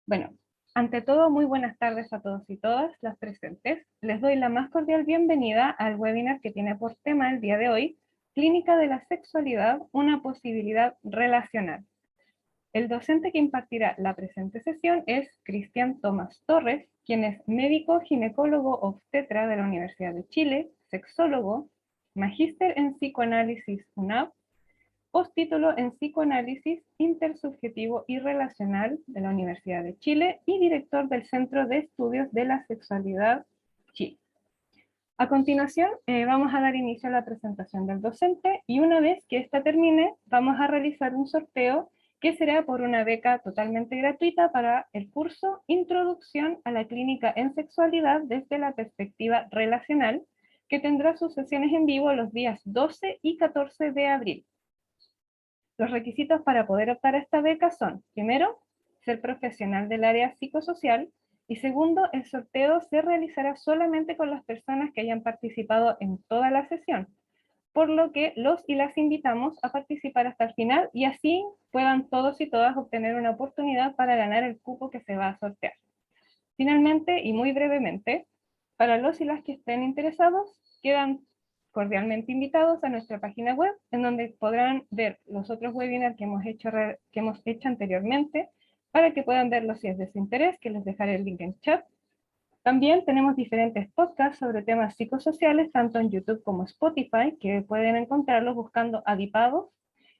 Bueno, ante todo, muy buenas tardes a todos y todas las presentes. Les doy la más cordial bienvenida al webinar que tiene por tema el día de hoy, Clínica de la Sexualidad, una posibilidad relacional. El docente que impartirá la presente sesión es Cristian Tomás Torres, quien es médico ginecólogo obstetra de la Universidad de Chile, sexólogo, magíster en psicoanálisis UNAV, postítulo en Psicoanálisis Intersubjetivo y Relacional de la Universidad de Chile y director del Centro de Estudios de la Sexualidad Chile. A continuación, vamos a dar inicio a la presentación del docente y una vez que esta termine, vamos a realizar un sorteo que será por una beca totalmente gratuita para el curso Introducción a la Clínica en Sexualidad desde la perspectiva relacional, que tendrá sus sesiones en vivo los días 12 y 14 de abril. Los requisitos para poder optar a esta beca son, primero, ser profesional del área psicosocial, y segundo, el sorteo se realizará solamente con las personas que hayan participado en toda la sesión, por lo que los y las invitamos a participar hasta el final y así puedan todos y todas obtener una oportunidad para ganar el cupo que se va a sortear. Finalmente, y muy brevemente, para los y las que estén interesados, quedan cordialmente invitados a nuestra página web, en donde podrán ver los otros webinars que hemos hecho anteriormente, para que puedan verlos si es de su interés, que les dejaré el link en chat. También tenemos diferentes podcasts sobre temas psicosociales, tanto en YouTube como Spotify, que pueden encontrarlos buscando Adipados,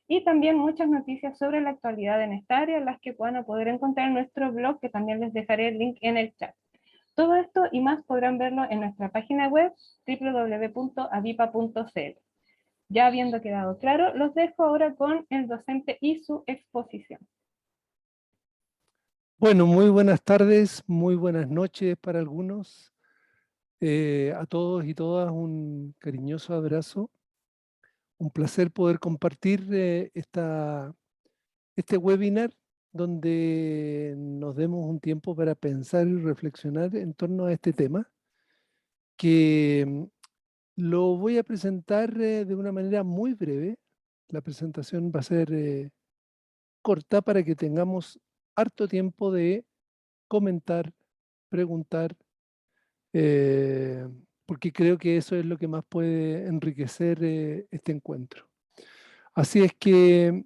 y también muchas noticias sobre la actualidad en esta área, las que puedan poder encontrar en nuestro blog, que también les dejaré el link en el chat. Todo esto y más podrán verlo en nuestra página web www.avipa.cl. Ya habiendo quedado claro, los dejo ahora con el docente y su exposición. Bueno, muy buenas tardes, muy buenas noches para algunos. A todos y todas un cariñoso abrazo. Un placer poder compartir este webinar donde nos demos un tiempo para pensar y reflexionar en torno a este tema, que lo voy a presentar de una manera muy breve. La presentación va a ser corta para que tengamos harto tiempo de comentar, preguntar, eh, porque creo que eso es lo que más puede enriquecer este encuentro. Así es que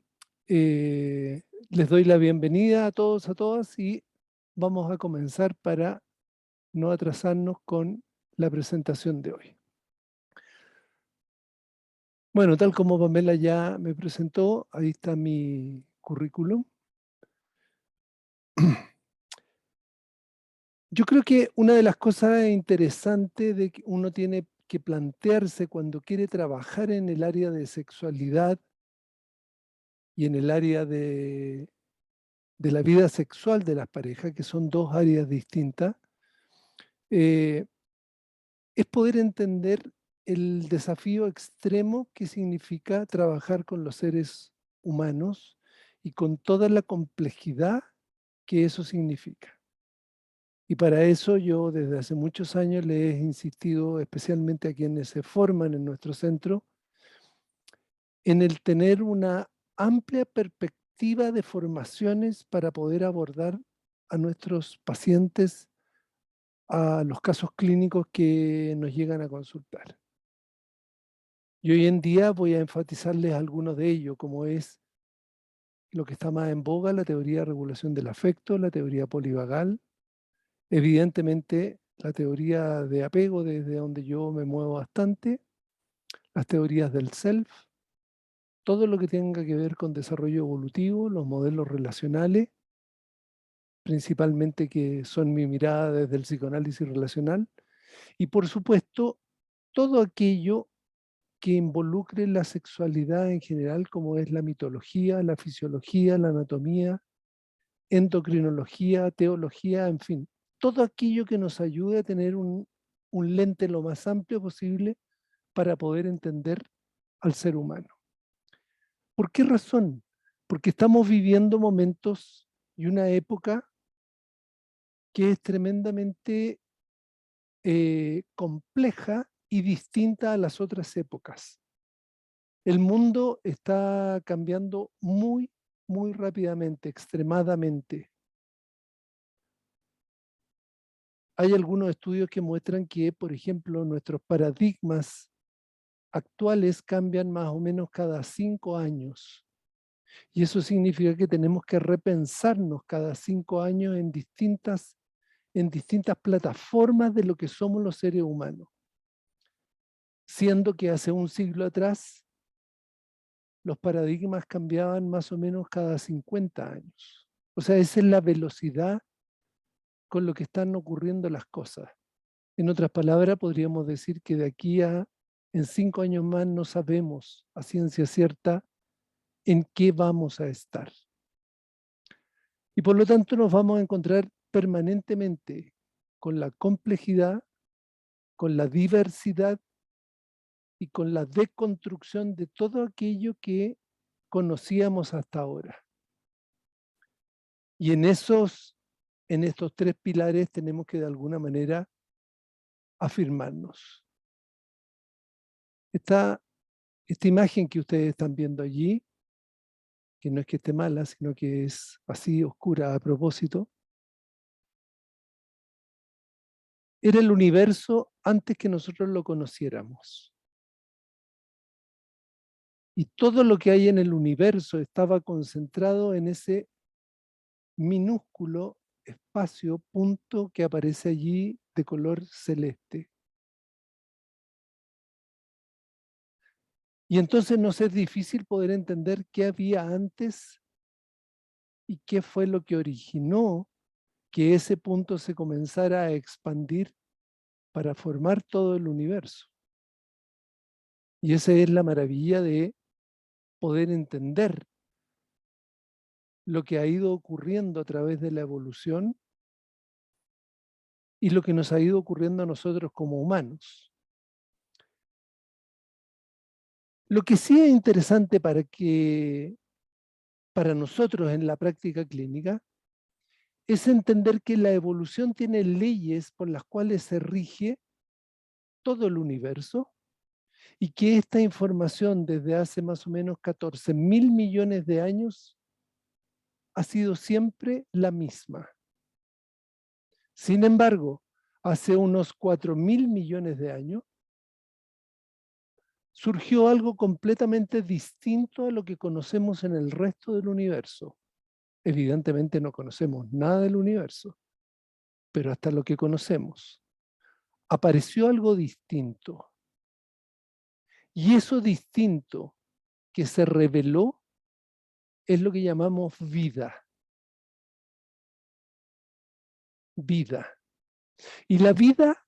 les doy la bienvenida a todos, a todas, y vamos a comenzar para no atrasarnos con la presentación de hoy. Bueno, tal como Pamela ya me presentó, ahí está mi currículum. Yo creo que una de las cosas interesantes de que uno tiene que plantearse cuando quiere trabajar en el área de sexualidad y en el área de la vida sexual de las parejas, que son dos áreas distintas, eh, es poder entender el desafío extremo que significa trabajar con los seres humanos y con toda la complejidad que eso significa. Y para eso yo desde hace muchos años le he insistido, especialmente a quienes se forman en nuestro centro, en el tener una amplia perspectiva de formaciones para poder abordar a nuestros pacientes, a los casos clínicos que nos llegan a consultar. Y hoy en día voy a enfatizarles algunos de ellos, como es lo que está más en boga, la teoría de regulación del afecto, la teoría polivagal, evidentemente la teoría de apego, desde donde yo me muevo bastante, las teorías del self, todo lo que tenga que ver con desarrollo evolutivo, los modelos relacionales, principalmente que son mi mirada desde el psicoanálisis relacional, y por supuesto todo aquello que involucre la sexualidad en general, como es la mitología, la fisiología, la anatomía, endocrinología, teología, en fin, todo aquello que nos ayude a tener un lente lo más amplio posible para poder entender al ser humano. ¿Por qué razón? Porque estamos viviendo momentos y una época que es tremendamente compleja y distinta a las otras épocas. El mundo está cambiando muy, muy rápidamente, extremadamente. hay algunos estudios que muestran que, por ejemplo, nuestros paradigmas actuales cambian más o menos cada 5 años. Y eso significa que tenemos que repensarnos cada 5 años en distintas plataformas de lo que somos los seres humanos. Siendo que hace un siglo atrás los paradigmas cambiaban más o menos cada 50 años. O sea, esa es la velocidad con lo que están ocurriendo las cosas. En otras palabras, podríamos decir que de aquí a en 5 años más no sabemos a ciencia cierta en qué vamos a estar. Y por lo tanto nos vamos a encontrar permanentemente con la complejidad, con la diversidad y con la deconstrucción de todo aquello que conocíamos hasta ahora. Y en estos 3 pilares tenemos que de alguna manera afirmarnos. Esta imagen que ustedes están viendo allí, que no es que esté mala, sino que es así oscura a propósito, era el universo antes que nosotros lo conociéramos. Y todo lo que hay en el universo estaba concentrado en ese minúsculo espacio, punto que aparece allí de color celeste. Y entonces nos es difícil poder entender qué había antes y qué fue lo que originó que ese punto se comenzara a expandir para formar todo el universo. Y esa es la maravilla de poder entender lo que ha ido ocurriendo a través de la evolución y lo que nos ha ido ocurriendo a nosotros como humanos. Lo que sí es interesante para nosotros en la práctica clínica es entender que la evolución tiene leyes por las cuales se rige todo el universo y que esta información desde hace más o menos 14.000 millones de años ha sido siempre la misma. Sin embargo, hace unos 4.000 millones de años surgió algo completamente distinto a lo que conocemos en el resto del universo. Evidentemente no conocemos nada del universo, pero hasta lo que conocemos. Apareció algo distinto. Y eso distinto que se reveló es lo que llamamos vida. Vida. Y la vida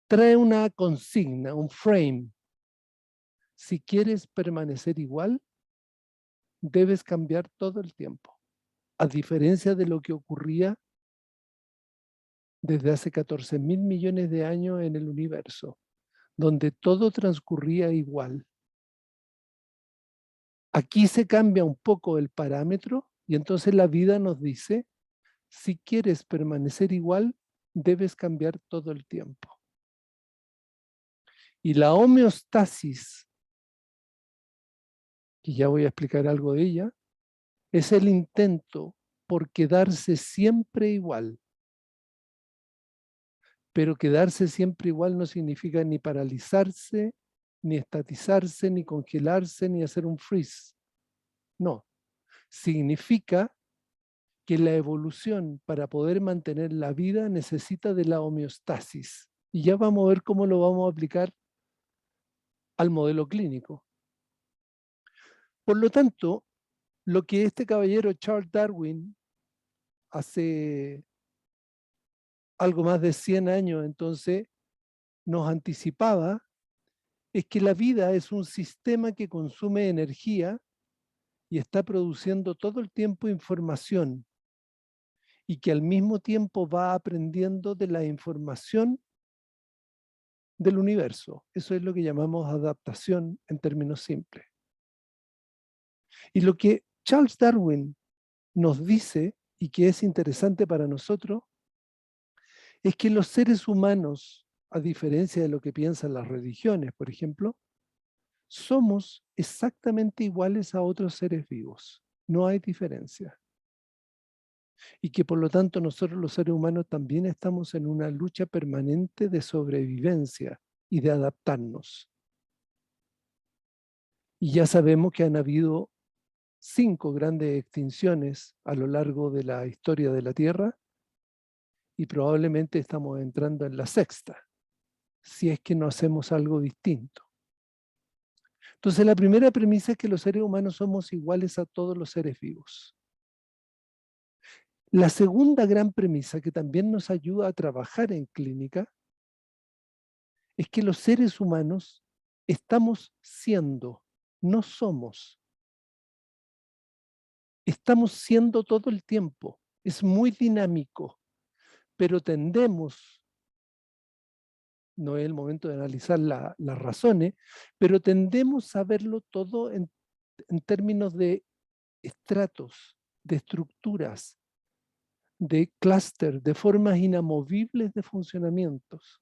trae una consigna, un frame. Si quieres permanecer igual, debes cambiar todo el tiempo. A diferencia de lo que ocurría desde hace 14.000 millones de años en el universo, donde todo transcurría igual. Aquí se cambia un poco el parámetro y entonces la vida nos dice, si quieres permanecer igual, debes cambiar todo el tiempo. Y la homeostasis, y ya voy a explicar algo de ella, es el intento por quedarse siempre igual. Pero quedarse siempre igual no significa ni paralizarse, ni estatizarse, ni congelarse, ni hacer un freeze. No. Significa que la evolución para poder mantener la vida necesita de la homeostasis. Y ya vamos a ver cómo lo vamos a aplicar al modelo clínico. Por lo tanto, lo que este caballero Charles Darwin hace algo más de 100 años entonces nos anticipaba es que la vida es un sistema que consume energía y está produciendo todo el tiempo información y que al mismo tiempo va aprendiendo de la información del universo. Eso es lo que llamamos adaptación en términos simples. Y lo que Charles Darwin nos dice, y que es interesante para nosotros, es que los seres humanos, a diferencia de lo que piensan las religiones, por ejemplo, somos exactamente iguales a otros seres vivos. No hay diferencia. y que por lo tanto nosotros los seres humanos también estamos en una lucha permanente de sobrevivencia y de adaptarnos. Y ya sabemos que han habido 5 grandes extinciones a lo largo de la historia de la Tierra y probablemente estamos entrando en la 6ª, si es que no hacemos algo distinto. Entonces la primera premisa es que los seres humanos somos iguales a todos los seres vivos. La segunda gran premisa que también nos ayuda a trabajar en clínica es que los seres humanos estamos siendo, no somos. Estamos siendo todo el tiempo. Es muy dinámico, pero tendemos, no es el momento de analizar las razones, pero tendemos a verlo todo en términos de estratos, de estructuras, de clúster, de formas inamovibles de funcionamientos,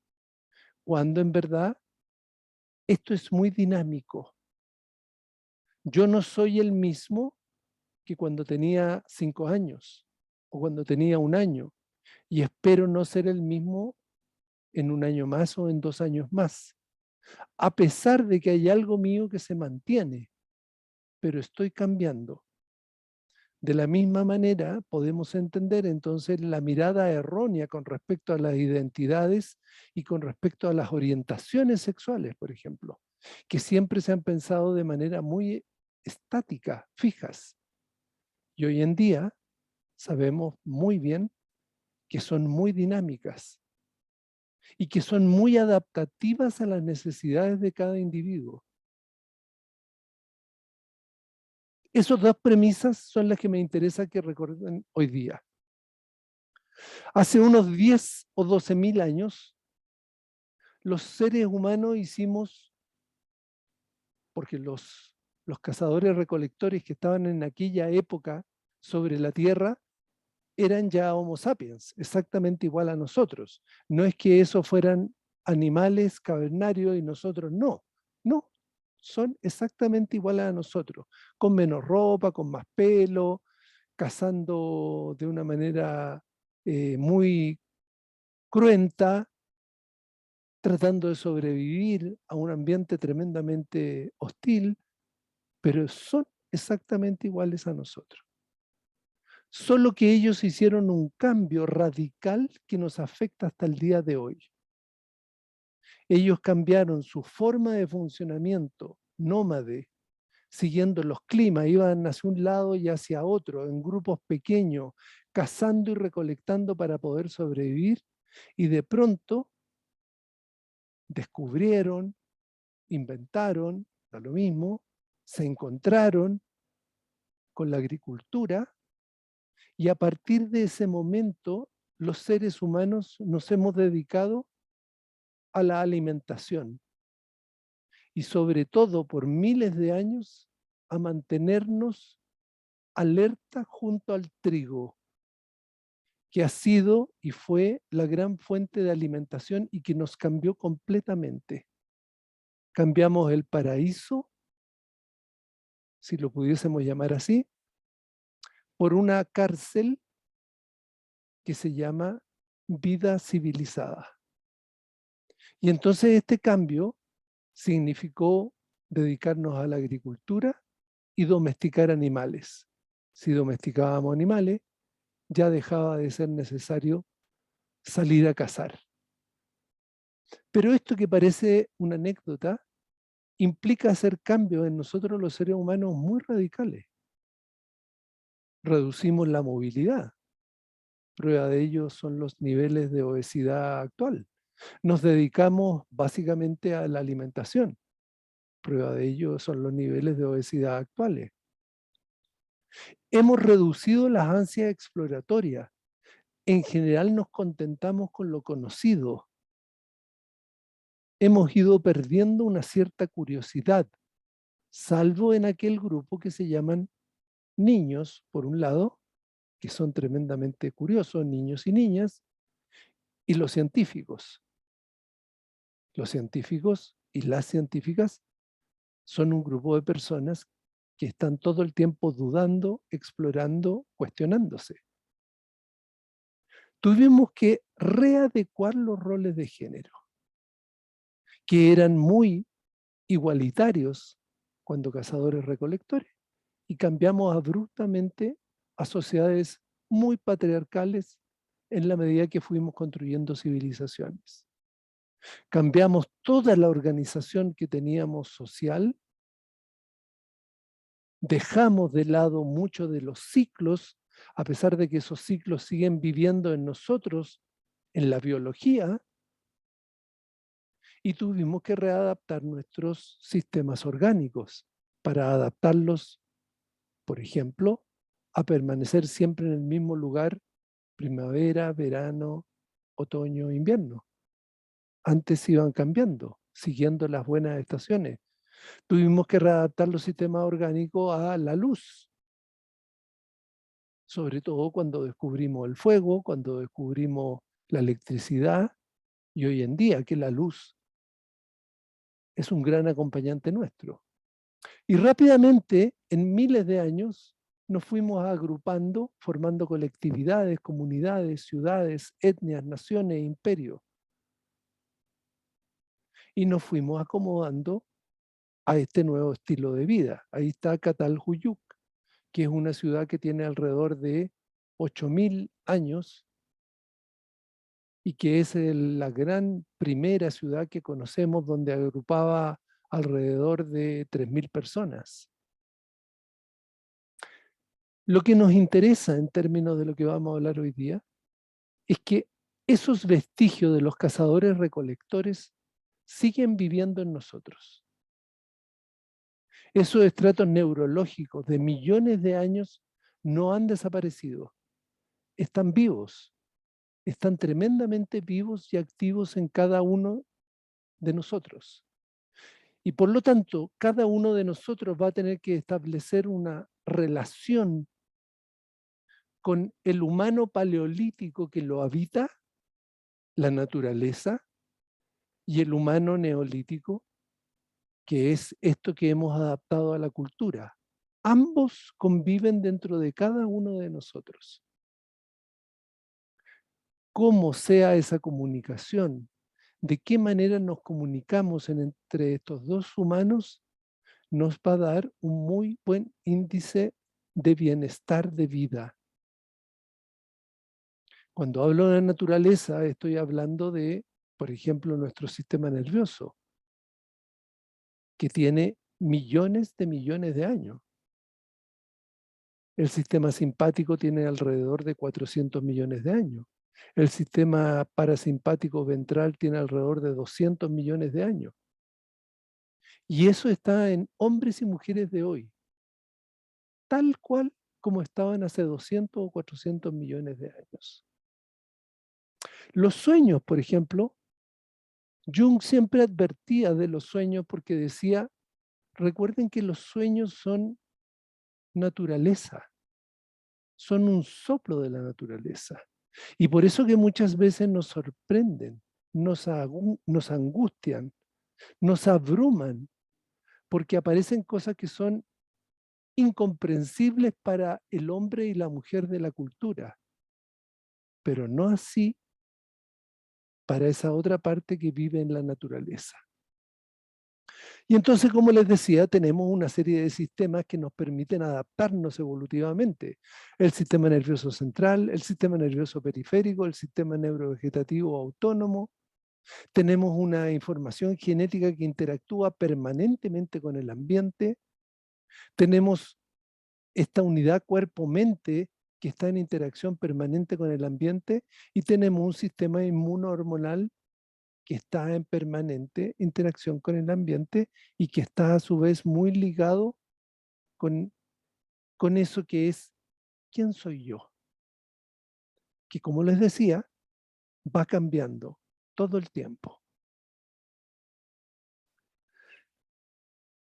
cuando en verdad esto es muy dinámico. Yo no soy el mismo que cuando tenía 5 años o cuando tenía 1 año, y espero no ser el mismo en 1 año más o en 2 años más, a pesar de que hay algo mío que se mantiene, pero estoy cambiando. De la misma manera, podemos entender entonces la mirada errónea con respecto a las identidades y con respecto a las orientaciones sexuales, por ejemplo, que siempre se han pensado de manera muy estática, fijas. Y hoy en día sabemos muy bien que son muy dinámicas y que son muy adaptativas a las necesidades de cada individuo. Esas 2 premisas son las que me interesa que recuerden hoy día. Hace unos 10 o 12.000 años, los seres humanos hicimos, porque los cazadores recolectores que estaban en aquella época sobre la Tierra eran ya Homo sapiens, exactamente igual a nosotros. No es que esos fueran animales cavernarios y nosotros no. No, son exactamente iguales a nosotros, con menos ropa, con más pelo, cazando de una manera muy cruenta, tratando de sobrevivir a un ambiente tremendamente hostil, pero son exactamente iguales a nosotros. Solo que ellos hicieron un cambio radical que nos afecta hasta el día de hoy. Ellos cambiaron su forma de funcionamiento nómade, siguiendo los climas, iban hacia un lado y hacia otro, en grupos pequeños, cazando y recolectando para poder sobrevivir, y de pronto descubrieron, inventaron, da lo mismo, se encontraron con la agricultura, y a partir de ese momento los seres humanos nos hemos dedicado a la alimentación y sobre todo por miles de años a mantenernos alerta junto al trigo, que ha sido y fue la gran fuente de alimentación y que nos cambió completamente. Cambiamos el paraíso, si lo pudiésemos llamar así, por una cárcel que se llama vida civilizada. Y entonces este cambio significó dedicarnos a la agricultura y domesticar animales. Si domesticábamos animales, ya dejaba de ser necesario salir a cazar. Pero esto que parece una anécdota implica hacer cambios en nosotros los seres humanos muy radicales. Reducimos la movilidad. Prueba de ello son los niveles de obesidad actual. Nos dedicamos básicamente a la alimentación. Prueba de ello son los niveles de obesidad actuales. Hemos reducido las ansias exploratorias. En general nos contentamos con lo conocido. Hemos ido perdiendo una cierta curiosidad, salvo en aquel grupo que se llaman niños, por un lado, que son tremendamente curiosos, niños y niñas, y los científicos. Los científicos y las científicas son un grupo de personas que están todo el tiempo dudando, explorando, cuestionándose. tuvimos que readecuar los roles de género, que eran muy igualitarios cuando cazadores-recolectores, y cambiamos abruptamente a sociedades muy patriarcales en la medida que fuimos construyendo civilizaciones. Cambiamos toda la organización que teníamos social, dejamos de lado muchos de los ciclos, a pesar de que esos ciclos siguen viviendo en nosotros, en la biología, y tuvimos que readaptar nuestros sistemas orgánicos para adaptarlos, por ejemplo, a permanecer siempre en el mismo lugar, primavera, verano, otoño, invierno. Antes iban cambiando, siguiendo las buenas estaciones. Tuvimos que readaptar los sistemas orgánicos a la luz, sobre todo cuando descubrimos el fuego, cuando descubrimos la electricidad, y hoy en día que la luz es un gran acompañante nuestro. Y rápidamente, en miles de años, nos fuimos agrupando, formando colectividades, comunidades, ciudades, etnias, naciones, imperios. Y nos fuimos acomodando a este nuevo estilo de vida. Ahí está Catalhuyuk, que es una ciudad que tiene alrededor de 8.000 años y que es la gran primera ciudad que conocemos donde agrupaba alrededor de 3.000 personas. Lo que nos interesa en términos de lo que vamos a hablar hoy día es que esos vestigios de los cazadores recolectores siguen viviendo en nosotros. Esos estratos neurológicos de millones de años no han desaparecido. Están vivos, están tremendamente vivos y activos en cada uno de nosotros. Y por lo tanto, cada uno de nosotros va a tener que establecer una relación con el humano paleolítico que lo habita, la naturaleza, y el humano neolítico, que es esto que hemos adaptado a la cultura. Ambos conviven dentro de cada uno de nosotros. Cómo sea esa comunicación, de qué manera nos comunicamos entre estos dos humanos, nos va a dar un muy buen índice de bienestar de vida. Cuando hablo de la naturaleza, estoy hablando de, por ejemplo, nuestro sistema nervioso, que tiene millones de años. El sistema simpático tiene alrededor de 400 millones de años. El sistema parasimpático ventral tiene alrededor de 200 millones de años. Y eso está en hombres y mujeres de hoy, tal cual como estaban hace 200 o 400 millones de años. Los sueños, por ejemplo, Jung siempre advertía de los sueños porque decía, recuerden que los sueños son naturaleza, son un soplo de la naturaleza. Y por eso que muchas veces nos sorprenden, nos angustian, nos abruman, porque aparecen cosas que son incomprensibles para el hombre y la mujer de la cultura, pero no así para esa otra parte que vive en la naturaleza. Y entonces, como les decía, tenemos una serie de sistemas que nos permiten adaptarnos evolutivamente. El sistema nervioso central, el sistema nervioso periférico, el sistema neurovegetativo autónomo. Tenemos una información genética que interactúa permanentemente con el ambiente. Tenemos esta unidad cuerpo-mente que está en interacción permanente con el ambiente y tenemos un sistema inmunohormonal que está en permanente interacción con el ambiente y que está a su vez muy ligado con eso que es ¿quién soy yo? Que como les decía, va cambiando todo el tiempo.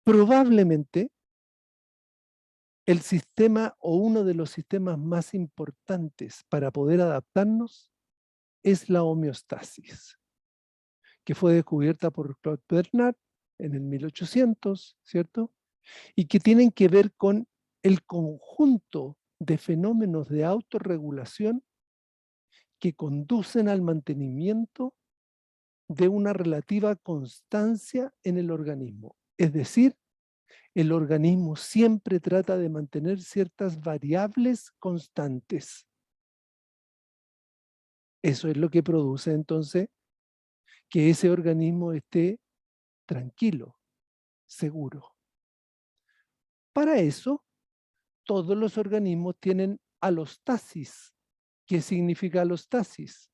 Probablemente el sistema o uno de los sistemas más importantes para poder adaptarnos es la homeostasis, que fue descubierta por Claude Bernard en el 1800, ¿cierto? Y que tienen que ver con el conjunto de fenómenos de autorregulación que conducen al mantenimiento de una relativa constancia en el organismo. Es decir, el organismo siempre trata de mantener ciertas variables constantes. Eso es lo que produce entonces que ese organismo esté tranquilo, seguro. Para eso, todos los organismos tienen alostasis. ¿Qué significa alostasis?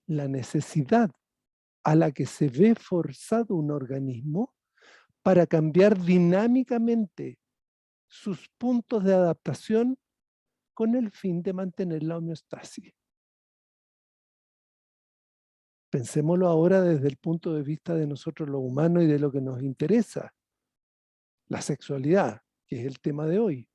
La necesidad a la que se ve forzado un organismo para cambiar dinámicamente sus puntos de adaptación con el fin de mantener la homeostasis. Pensémoslo ahora desde el punto de vista de nosotros los humanos y de lo que nos interesa, la sexualidad, que es el tema de hoy.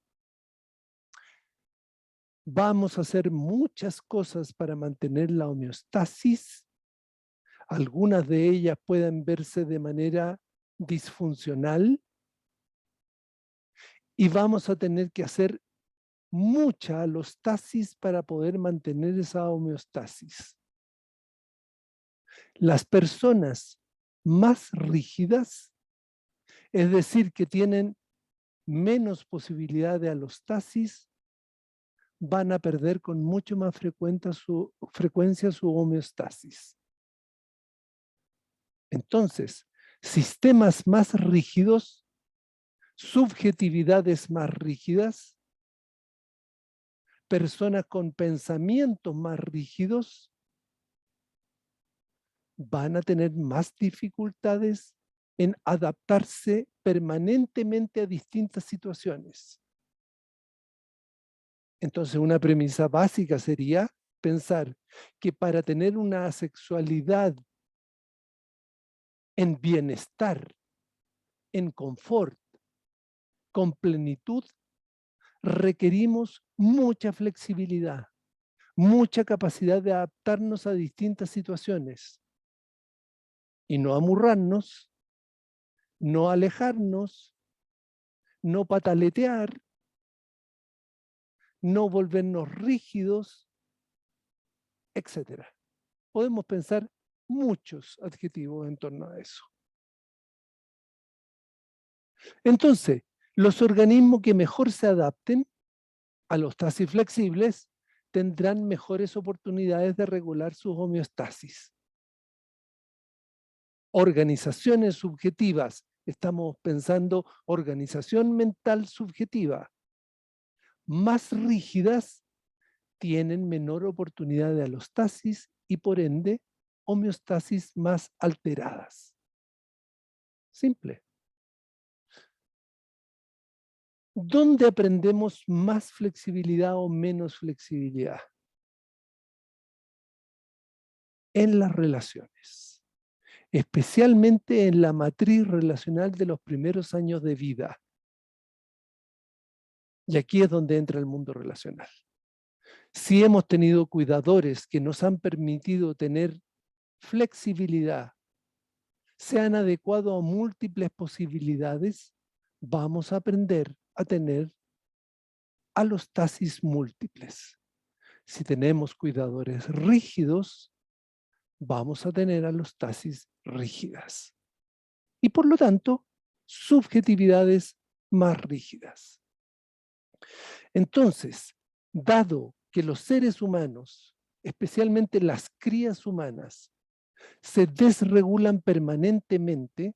Vamos a hacer muchas cosas para mantener la homeostasis. Algunas de ellas pueden verse de manera disfuncional y vamos a tener que hacer mucha alostasis para poder mantener esa homeostasis. Las personas más rígidas, es decir, que tienen menos posibilidad de alostasis, van a perder con mucho más frecuencia su homeostasis. Entonces, sistemas más rígidos, subjetividades más rígidas, personas con pensamientos más rígidos, van a tener más dificultades en adaptarse permanentemente a distintas situaciones. Entonces, una premisa básica sería pensar que para tener una sexualidad en bienestar, en confort, con plenitud, requerimos mucha flexibilidad, mucha capacidad de adaptarnos a distintas situaciones y no amurrarnos, no alejarnos, no pataletear, no volvernos rígidos, etc. Podemos pensar muchos adjetivos en torno a eso. Entonces, los organismos que mejor se adapten a los alostasis flexibles tendrán mejores oportunidades de regular su homeostasis. Organizaciones subjetivas, estamos pensando organización mental subjetiva, más rígidas tienen menor oportunidad de alostasis y por ende homeostasis más alteradas. Simple. ¿Dónde aprendemos más flexibilidad o menos flexibilidad? En las relaciones, especialmente en la matriz relacional de los primeros años de vida. Y aquí es donde entra el mundo relacional. Si hemos tenido cuidadores que nos han permitido tener flexibilidad, se han adecuado a múltiples posibilidades, vamos a aprender a tener alostasis múltiples. Si tenemos cuidadores rígidos, vamos a tener alostasis rígidas. Y por lo tanto, subjetividades más rígidas. Entonces, dado que los seres humanos, especialmente las crías humanas, se desregulan permanentemente,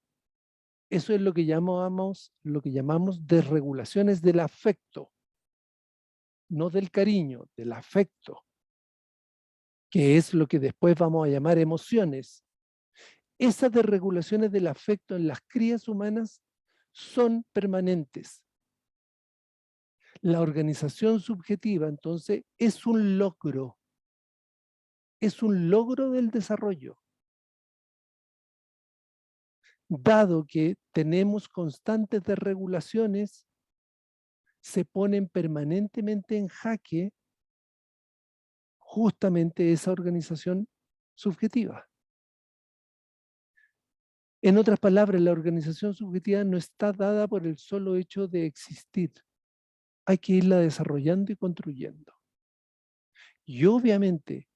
eso es lo que llamamos desregulaciones del afecto, no del cariño, del afecto, que es lo que después vamos a llamar emociones. Esas desregulaciones del afecto en las crías humanas son permanentes. La organización subjetiva, entonces, es un logro del desarrollo. Dado que tenemos constantes desregulaciones, se ponen permanentemente en jaque justamente esa organización subjetiva. En otras palabras, la organización subjetiva no está dada por el solo hecho de existir. Hay que irla desarrollando y construyendo. Y obviamente,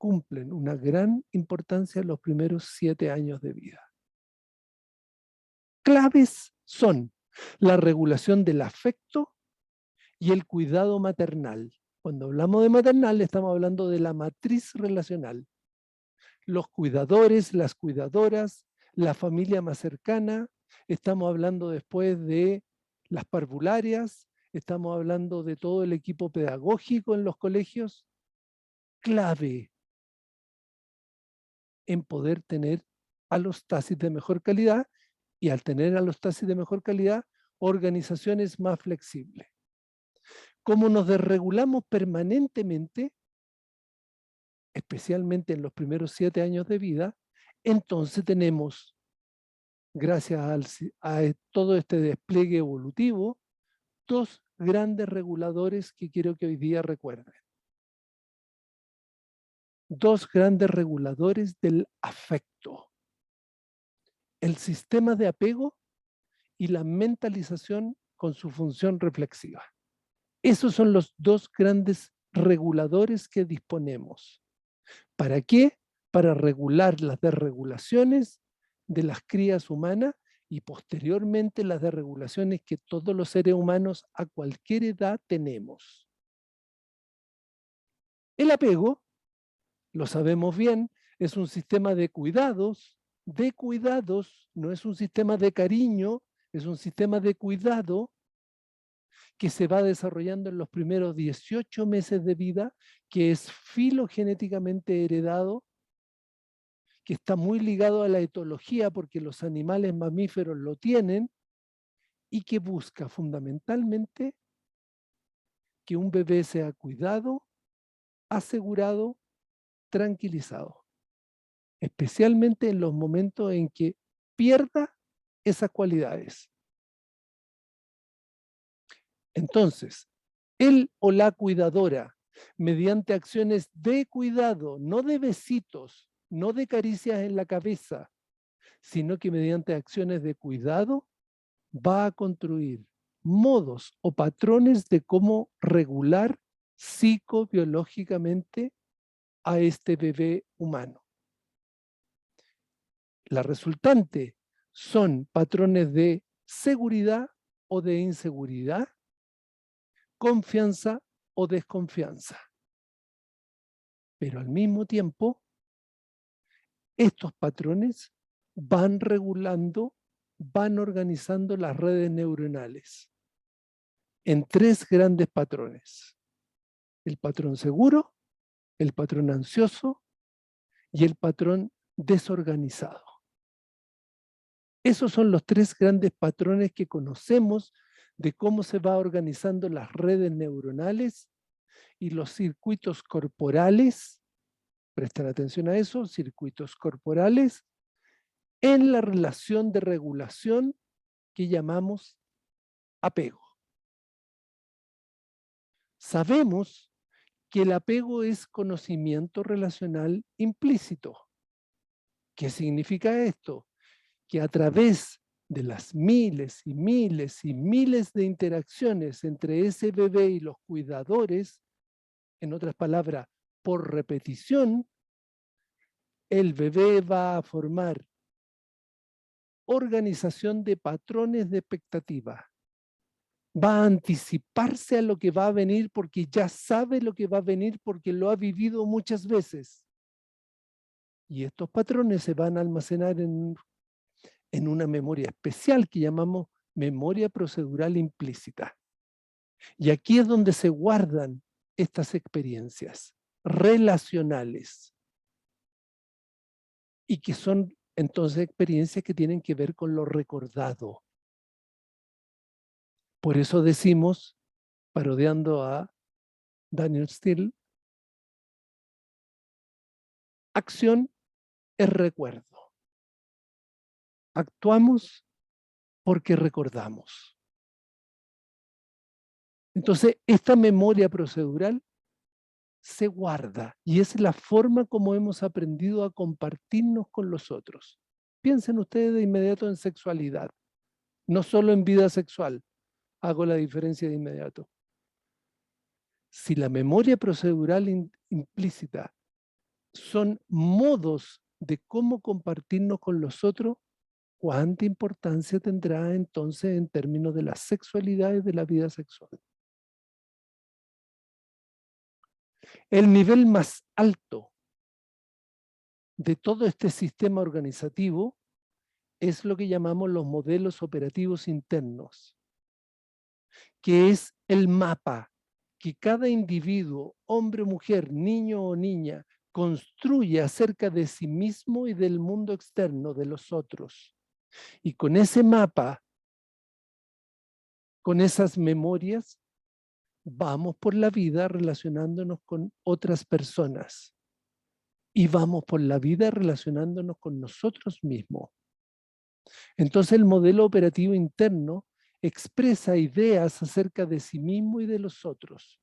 cumplen una gran importancia en los primeros 7 años de vida. Claves son la regulación del afecto y el cuidado maternal. Cuando hablamos de maternal, estamos hablando de la matriz relacional. Los cuidadores, las cuidadoras, la familia más cercana, estamos hablando después de las parvularias, estamos hablando de todo el equipo pedagógico en los colegios. Clave en poder tener alostasis de mejor calidad y al tener alostasis de mejor calidad, organizaciones más flexibles. Como nos desregulamos permanentemente, especialmente en los primeros 7 años de vida, entonces tenemos, gracias a todo este despliegue evolutivo, 2 grandes reguladores que quiero que hoy día recuerden. 2 grandes reguladores del afecto. El sistema de apego y la mentalización con su función reflexiva. Esos son los 2 grandes reguladores que disponemos. ¿Para qué? Para regular las desregulaciones de las crías humanas y posteriormente las desregulaciones que todos los seres humanos a cualquier edad tenemos. El apego, lo sabemos bien, es un sistema de cuidados, no es un sistema de cariño, es un sistema de cuidado que se va desarrollando en los primeros 18 meses de vida, que es filogenéticamente heredado, que está muy ligado a la etología porque los animales mamíferos lo tienen y que busca fundamentalmente que un bebé sea cuidado, asegurado, tranquilizado, especialmente en los momentos en que pierda esas cualidades. Entonces, él o la cuidadora, mediante acciones de cuidado, no de besitos, no de caricias en la cabeza, sino que mediante acciones de cuidado, va a construir modos o patrones de cómo regular psicobiológicamente a este bebé humano. La resultante son patrones de seguridad o de inseguridad, confianza o desconfianza. Pero al mismo tiempo, estos patrones van regulando, van organizando las redes neuronales en 3 grandes patrones. El patrón seguro, el patrón ansioso y el patrón desorganizado. Esos son los 3 grandes patrones que conocemos de cómo se va organizando las redes neuronales y los circuitos corporales, prestar atención a eso, circuitos corporales, en la relación de regulación que llamamos apego. Sabemos que el apego es conocimiento relacional implícito. ¿Qué significa esto? Que a través de las miles y miles y miles de interacciones entre ese bebé y los cuidadores, en otras palabras, por repetición, el bebé va a formar organización de patrones de expectativa. Va a anticiparse a lo que va a venir porque ya sabe lo que va a venir porque lo ha vivido muchas veces. Y estos patrones se van a almacenar en una memoria especial que llamamos memoria procedural implícita. Y aquí es donde se guardan estas experiencias relacionales y que son entonces experiencias que tienen que ver con lo recordado. Por eso decimos, parodiando a Daniel Steele, acción es recuerdo. Actuamos porque recordamos. Entonces, esta memoria procedural se guarda y es la forma como hemos aprendido a compartirnos con los otros. Piensen ustedes de inmediato en sexualidad, no solo en vida sexual. Hago la diferencia de inmediato. Si la memoria procedural implícita son modos de cómo compartirnos con los otros, ¿cuánta importancia tendrá entonces en términos de la sexualidad y de la vida sexual? El nivel más alto de todo este sistema organizativo es lo que llamamos los modelos operativos internos, que es el mapa que cada individuo, hombre o mujer, niño o niña, construye acerca de sí mismo y del mundo externo, de los otros. Y con ese mapa, con esas memorias, vamos por la vida relacionándonos con otras personas. Y vamos por la vida relacionándonos con nosotros mismos. Entonces el modelo operativo interno expresa ideas acerca de sí mismo y de los otros.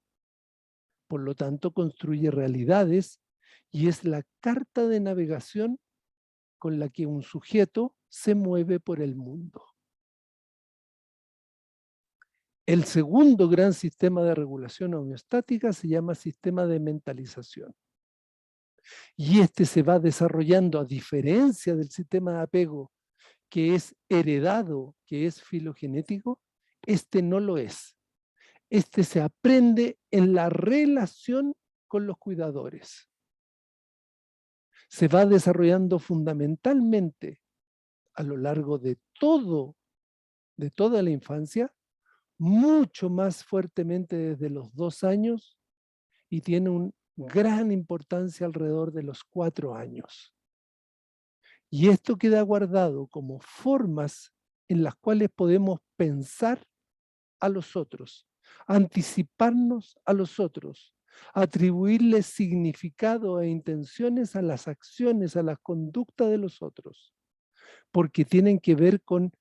Por lo tanto, construye realidades y es la carta de navegación con la que un sujeto se mueve por el mundo. El segundo gran sistema de regulación homeostática se llama sistema de mentalización. Y este se va desarrollando, a diferencia del sistema de apego, que es heredado, que es filogenético, este no lo es. Este se aprende en la relación con los cuidadores. Se va desarrollando fundamentalmente a lo largo de toda la infancia, mucho más fuertemente desde los 2 años y tiene una gran importancia alrededor de los 4 años. Y esto queda guardado como formas en las cuales podemos pensar a los otros, anticiparnos a los otros, atribuirles significado e intenciones a las acciones, a la conducta de los otros, porque tienen que ver con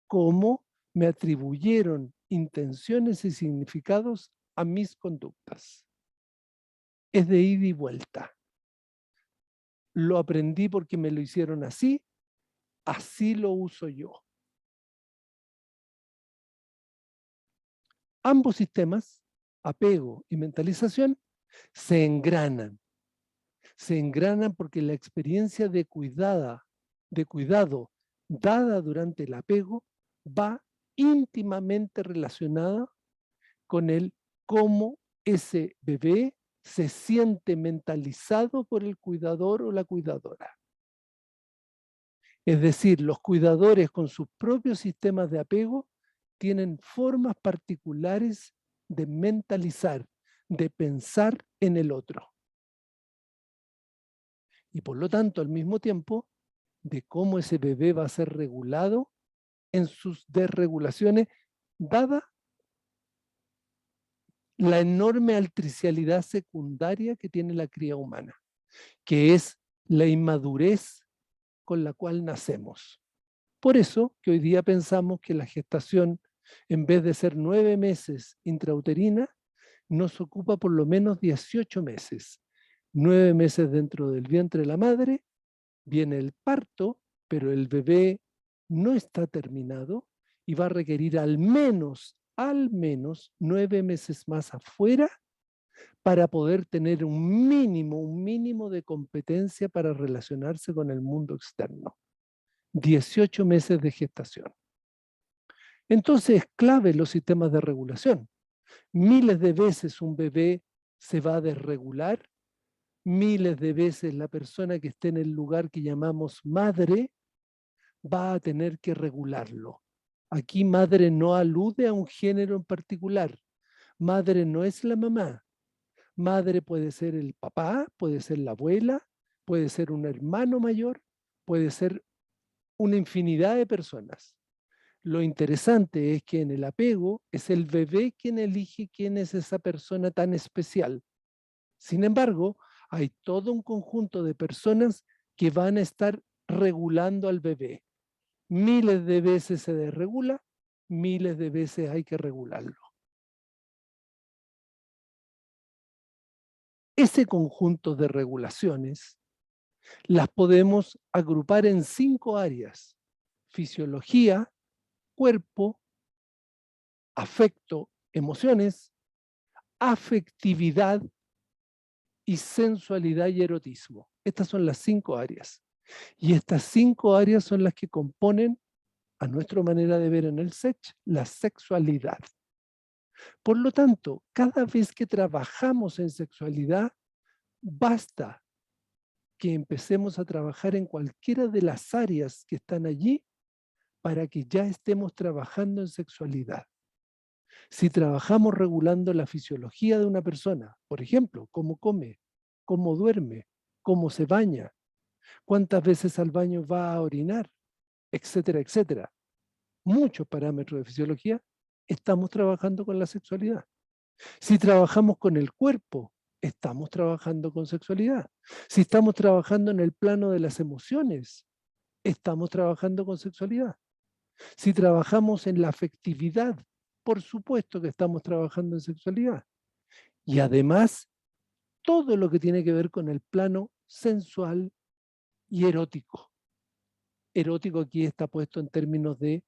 cómo me atribuyeron intenciones y significados a mis conductas. Es de ida y vuelta. Lo aprendí porque me lo hicieron así, así lo uso yo. Ambos sistemas, apego y mentalización, se engranan. Se engranan porque la experiencia de cuidado dada durante el apego va íntimamente relacionada con el cómo ese bebé se siente mentalizado por el cuidador o la cuidadora. Es decir, los cuidadores con sus propios sistemas de apego tienen formas particulares de mentalizar, de pensar en el otro. Y por lo tanto, al mismo tiempo, de cómo ese bebé va a ser regulado en sus desregulaciones, dada la enorme altricialidad secundaria que tiene la cría humana, que es la inmadurez con la cual nacemos. Por eso que hoy día pensamos que la gestación, en vez de ser 9 meses intrauterina, nos ocupa por lo menos 18 meses. 9 meses dentro del vientre de la madre, viene el parto, pero el bebé no está terminado y va a requerir al menos 9 meses más afuera para poder tener un mínimo de competencia para relacionarse con el mundo externo. 18 meses de gestación. Entonces es clave los sistemas de regulación. Miles de veces un bebé se va a desregular, miles de veces la persona que esté en el lugar que llamamos madre va a tener que regularlo. Aquí madre no alude a un género en particular. Madre no es la mamá. Madre puede ser el papá, puede ser la abuela, puede ser un hermano mayor, puede ser una infinidad de personas. Lo interesante es que en el apego es el bebé quien elige quién es esa persona tan especial. Sin embargo, hay todo un conjunto de personas que van a estar regulando al bebé. Miles de veces se desregula, miles de veces hay que regularlo. Ese conjunto de regulaciones las podemos agrupar en 5 áreas: fisiología, cuerpo, afecto, emociones, afectividad y sensualidad y erotismo. Estas son las 5 áreas. Y estas 5 áreas son las que componen, a nuestra manera de ver en el SECH, la sexualidad. Por lo tanto, cada vez que trabajamos en sexualidad, basta que empecemos a trabajar en cualquiera de las áreas que están allí para que ya estemos trabajando en sexualidad. Si trabajamos regulando la fisiología de una persona, por ejemplo, cómo come, cómo duerme, cómo se baña, cuántas veces al baño va a orinar, etcétera, etcétera, muchos parámetros de fisiología, estamos trabajando con la sexualidad. Si trabajamos con el cuerpo, estamos trabajando con sexualidad. Si estamos trabajando en el plano de las emociones, estamos trabajando con sexualidad. Si trabajamos en la afectividad, por supuesto que estamos trabajando en sexualidad. Y además, todo lo que tiene que ver con el plano sensual y erótico. Erótico aquí está puesto en términos de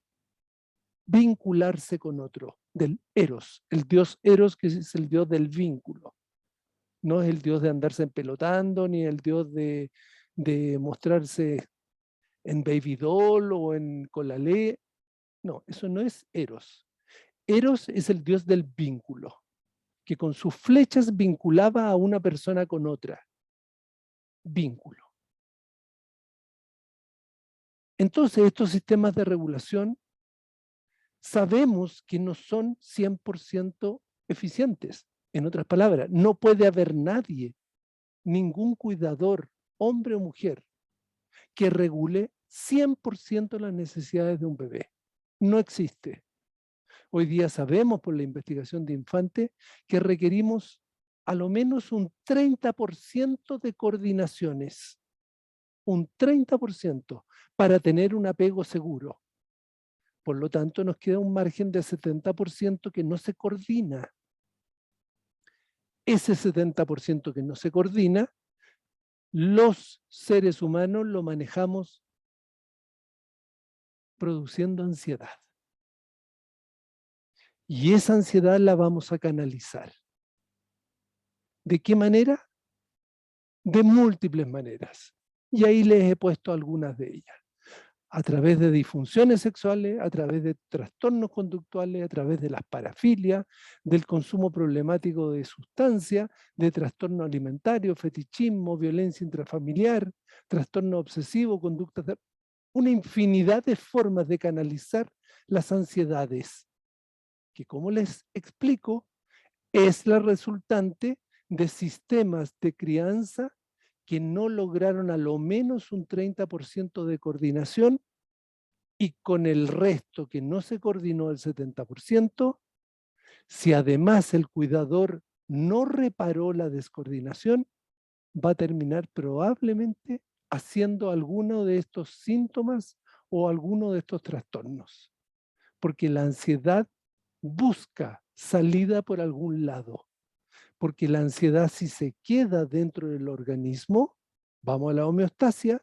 vincularse con otro, del Eros, el dios Eros, que es el dios del vínculo. No es el dios de andarse empelotando, ni el dios de mostrarse en Baby Doll o en Colalé. No, eso no es Eros. Eros es el dios del vínculo, que con sus flechas vinculaba a una persona con otra. Vínculo. Entonces, estos sistemas de regulación sabemos que no son 100% eficientes. En otras palabras, no puede haber nadie, ningún cuidador, hombre o mujer, que regule 100% las necesidades de un bebé. No existe. Hoy día sabemos por la investigación de infantes que requerimos a lo menos un 30% de coordinaciones. Un 30% para tener un apego seguro. Por lo tanto, nos queda un margen de 70% que no se coordina. Ese 70% que no se coordina, los seres humanos lo manejamos produciendo ansiedad. Y esa ansiedad la vamos a canalizar. ¿De qué manera? De múltiples maneras. Y ahí les he puesto algunas de ellas. A través de disfunciones sexuales, a través de trastornos conductuales, a través de las parafilias, del consumo problemático de sustancias, de trastorno alimentario, fetichismo, violencia intrafamiliar, trastorno obsesivo, conductas de... Una infinidad de formas de canalizar las ansiedades, que como les explico, es la resultante de sistemas de crianza que no lograron a lo menos un 30% de coordinación y con el resto que no se coordinó el 70%, si además el cuidador no reparó la descoordinación, va a terminar probablemente haciendo alguno de estos síntomas o alguno de estos trastornos. Porque la ansiedad busca salida por algún lado. Porque la ansiedad, si se queda dentro del organismo, vamos a la homeostasia,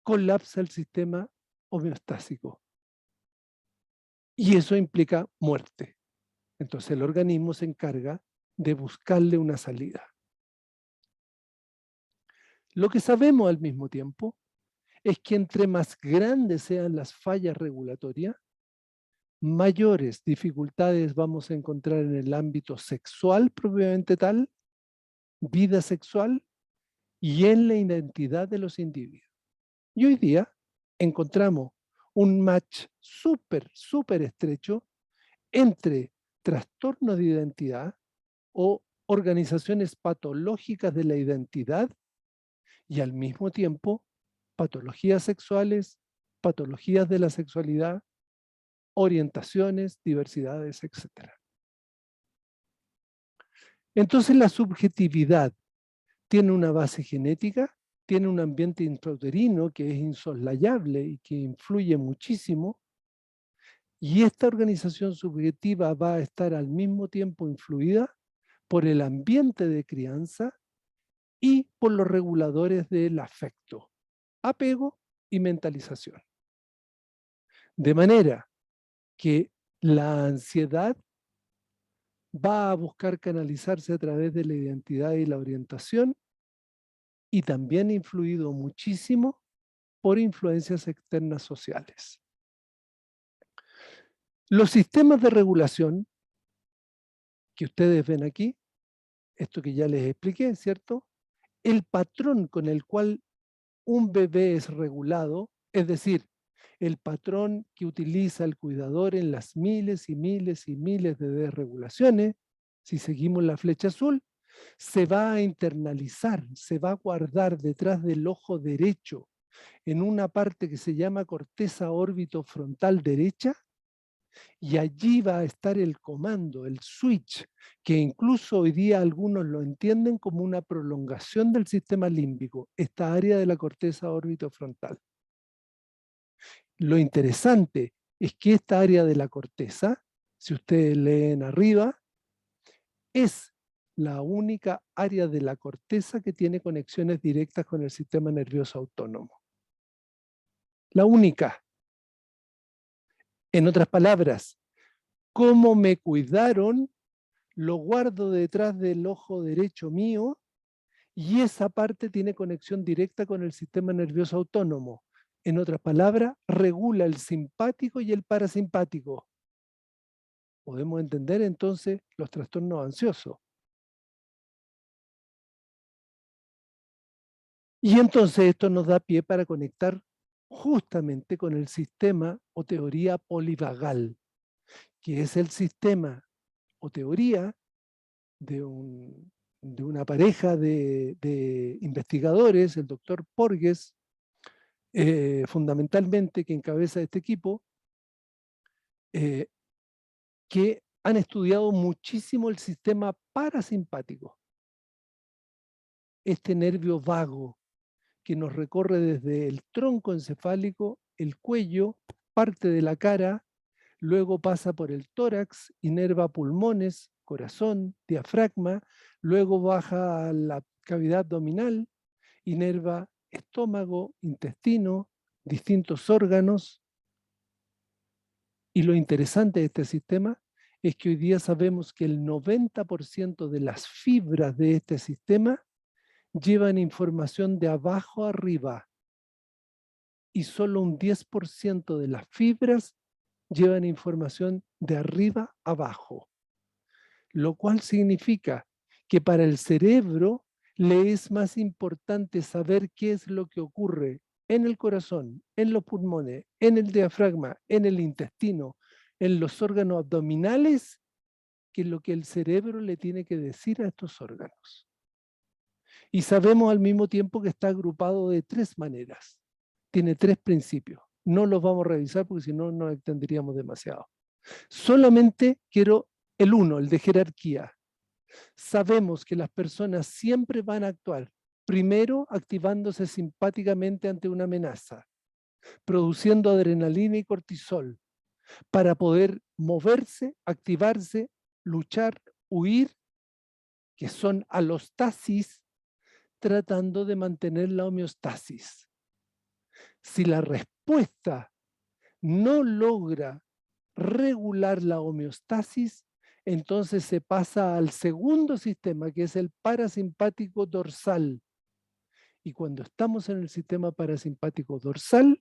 colapsa el sistema homeostásico. Y eso implica muerte. Entonces el organismo se encarga de buscarle una salida. Lo que sabemos al mismo tiempo es que entre más grandes sean las fallas regulatorias, mayores dificultades vamos a encontrar en el ámbito sexual propiamente tal, vida sexual y en la identidad de los individuos. Y hoy día encontramos un match súper estrecho entre trastornos de identidad o organizaciones patológicas de la identidad y al mismo tiempo patologías sexuales, patologías de la sexualidad, orientaciones, diversidades, etc. Entonces la subjetividad tiene una base genética, tiene un ambiente intrauterino que es insoslayable y que influye muchísimo, y esta organización subjetiva va a estar al mismo tiempo influida por el ambiente de crianza y por los reguladores del afecto, apego y mentalización. De manera que la ansiedad va a buscar canalizarse a través de la identidad y la orientación, y también influido muchísimo por influencias externas sociales. Los sistemas de regulación que ustedes ven aquí, esto que ya les expliqué, ¿cierto? El patrón con el cual un bebé es regulado, es decir, el patrón que utiliza el cuidador en las miles y miles y miles de desregulaciones, si seguimos la flecha azul, se va a internalizar, se va a guardar detrás del ojo derecho, en una parte que se llama corteza órbito frontal derecha, y allí va a estar el comando, el switch, que incluso hoy día algunos lo entienden como una prolongación del sistema límbico, esta área de la corteza órbito frontal. Lo interesante es que esta área de la corteza, si ustedes leen arriba, es la única área de la corteza que tiene conexiones directas con el sistema nervioso autónomo. La única. En otras palabras, cómo me cuidaron, lo guardo detrás del ojo derecho mío, y esa parte tiene conexión directa con el sistema nervioso autónomo. En otras palabras, regula el simpático y el parasimpático. Podemos entender entonces los trastornos ansiosos. Y entonces esto nos da pie para conectar justamente con el sistema o teoría polivagal, que es el sistema o teoría de una pareja de investigadores, el doctor Porges, fundamentalmente, que encabeza este equipo, que han estudiado muchísimo el sistema parasimpático, este nervio vago que nos recorre desde el tronco encefálico, el cuello, parte de la cara, luego pasa por el tórax, inerva pulmones, corazón, diafragma, luego baja a la cavidad abdominal, inerva estómago, intestino, distintos órganos. Y lo interesante de este sistema es que hoy día sabemos que el 90% de las fibras de este sistema llevan información de abajo a arriba, y solo un 10% de las fibras llevan información de arriba a abajo, lo cual significa que para el cerebro le es más importante saber qué es lo que ocurre en el corazón, en los pulmones, en el diafragma, en el intestino, en los órganos abdominales, que lo que el cerebro le tiene que decir a estos órganos. Y sabemos al mismo tiempo que está agrupado de 3 maneras. Tiene 3 principios. No los vamos a revisar porque si no nos extenderíamos demasiado. Solamente quiero el 1, el de jerarquía. Sabemos que las personas siempre van a actuar, primero activándose simpáticamente ante una amenaza, produciendo adrenalina y cortisol, para poder moverse, activarse, luchar, huir, que son alostasis, tratando de mantener la homeostasis. Si la respuesta no logra regular la homeostasis, entonces se pasa al segundo sistema, que es el parasimpático dorsal. Y cuando estamos en el sistema parasimpático dorsal,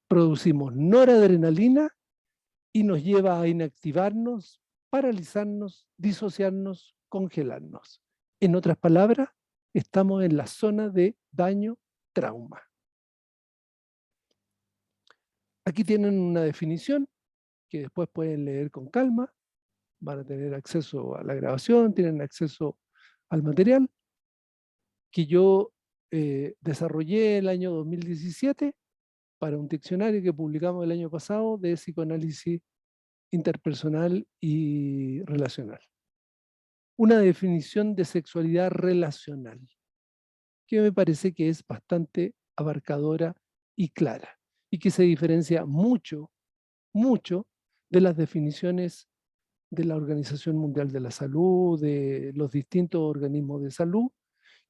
producimos noradrenalina y nos lleva a inactivarnos, paralizarnos, disociarnos, congelarnos. En otras palabras, estamos en la zona de daño-trauma. Aquí tienen una definición que después pueden leer con calma, van a tener acceso a la grabación, tienen acceso al material que yo desarrollé el año 2017 para un diccionario que publicamos el año pasado de psicoanálisis interpersonal y relacional. Una definición de sexualidad relacional, que me parece que es bastante abarcadora y clara, y que se diferencia mucho, mucho de las definiciones de la Organización Mundial de la Salud, de los distintos organismos de salud,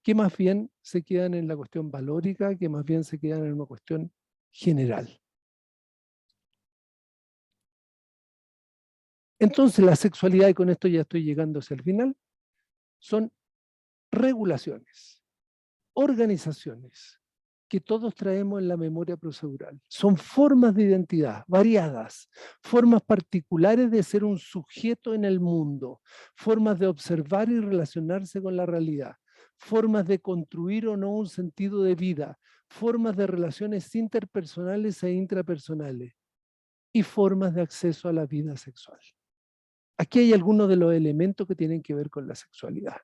que más bien se quedan en la cuestión valórica, que más bien se quedan en una cuestión general. Entonces la sexualidad, y con esto ya estoy llegando hacia el final, son regulaciones, organizaciones que todos traemos en la memoria procedural. Son formas de identidad variadas, formas particulares de ser un sujeto en el mundo, formas de observar y relacionarse con la realidad, formas de construir o no un sentido de vida, formas de relaciones interpersonales e intrapersonales y formas de acceso a la vida sexual. Aquí hay algunos de los elementos que tienen que ver con la sexualidad.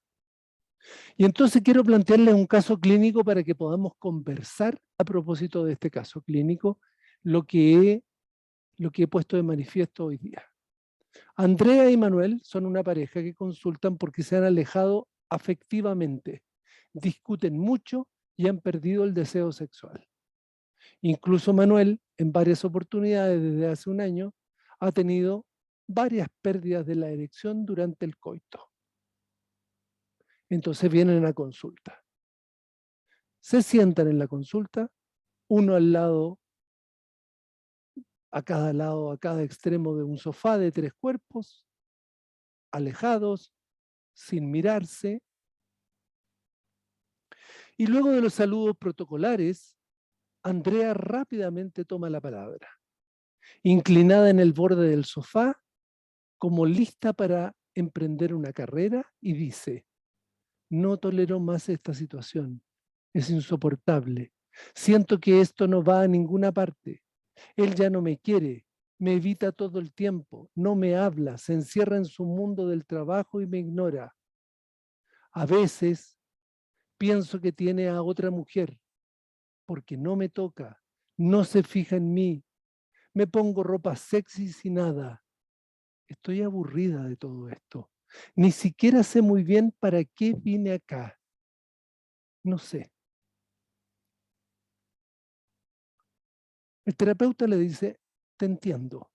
Y entonces quiero plantearles un caso clínico para que podamos conversar a propósito de este caso clínico, lo que he puesto de manifiesto hoy día. Andrea y Manuel son una pareja que consultan porque se han alejado afectivamente, discuten mucho y han perdido el deseo sexual. Incluso Manuel, en varias oportunidades desde hace un año, ha tenido varias pérdidas de la erección durante el coito. Entonces vienen a consulta. Se sientan en la consulta, uno al lado, a cada extremo de un sofá de 3 cuerpos, alejados, sin mirarse. Y luego de los saludos protocolares, Andrea rápidamente toma la palabra, inclinada en el borde del sofá, como lista para emprender una carrera, y dice: no tolero más esta situación, es insoportable, siento que esto no va a ninguna parte, él ya no me quiere, me evita todo el tiempo, no me habla, se encierra en su mundo del trabajo y me ignora. A veces pienso que tiene a otra mujer, porque no me toca, no se fija en mí, me pongo ropa sexy y nada. Estoy aburrida de todo esto. Ni siquiera sé muy bien para qué vine acá. No sé. El terapeuta le dice: te entiendo.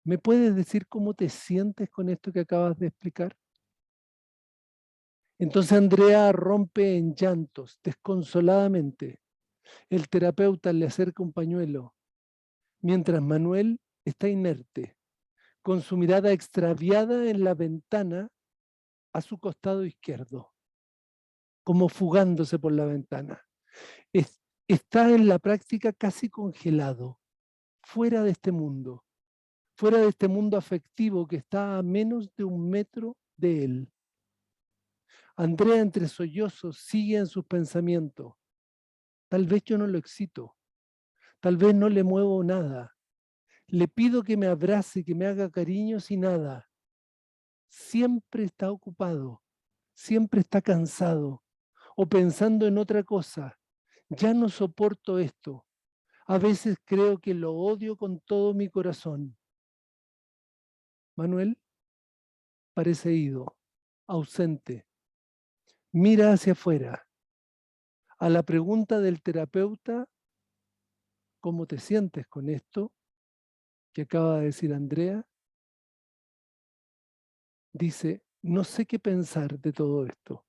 ¿Me puedes decir cómo te sientes con esto que acabas de explicar? Entonces Andrea rompe en llantos, desconsoladamente. El terapeuta le acerca un pañuelo, mientras Manuel está inerte, con su mirada extraviada en la ventana a su costado izquierdo, como fugándose por la ventana. Está en la práctica casi congelado, fuera de este mundo afectivo que está a menos de 1 metro de él. Andrea, entre sollozos, sigue en sus pensamientos. Tal vez yo no lo excito, tal vez no le muevo nada. Le pido que me abrace, que me haga cariños y nada. Siempre está ocupado, siempre está cansado o pensando en otra cosa. Ya no soporto esto. A veces creo que lo odio con todo mi corazón. Manuel parece ido, ausente. Mira hacia afuera. A la pregunta del terapeuta: ¿cómo te sientes con esto que acaba de decir Andrea? Dice: no sé qué pensar de todo esto.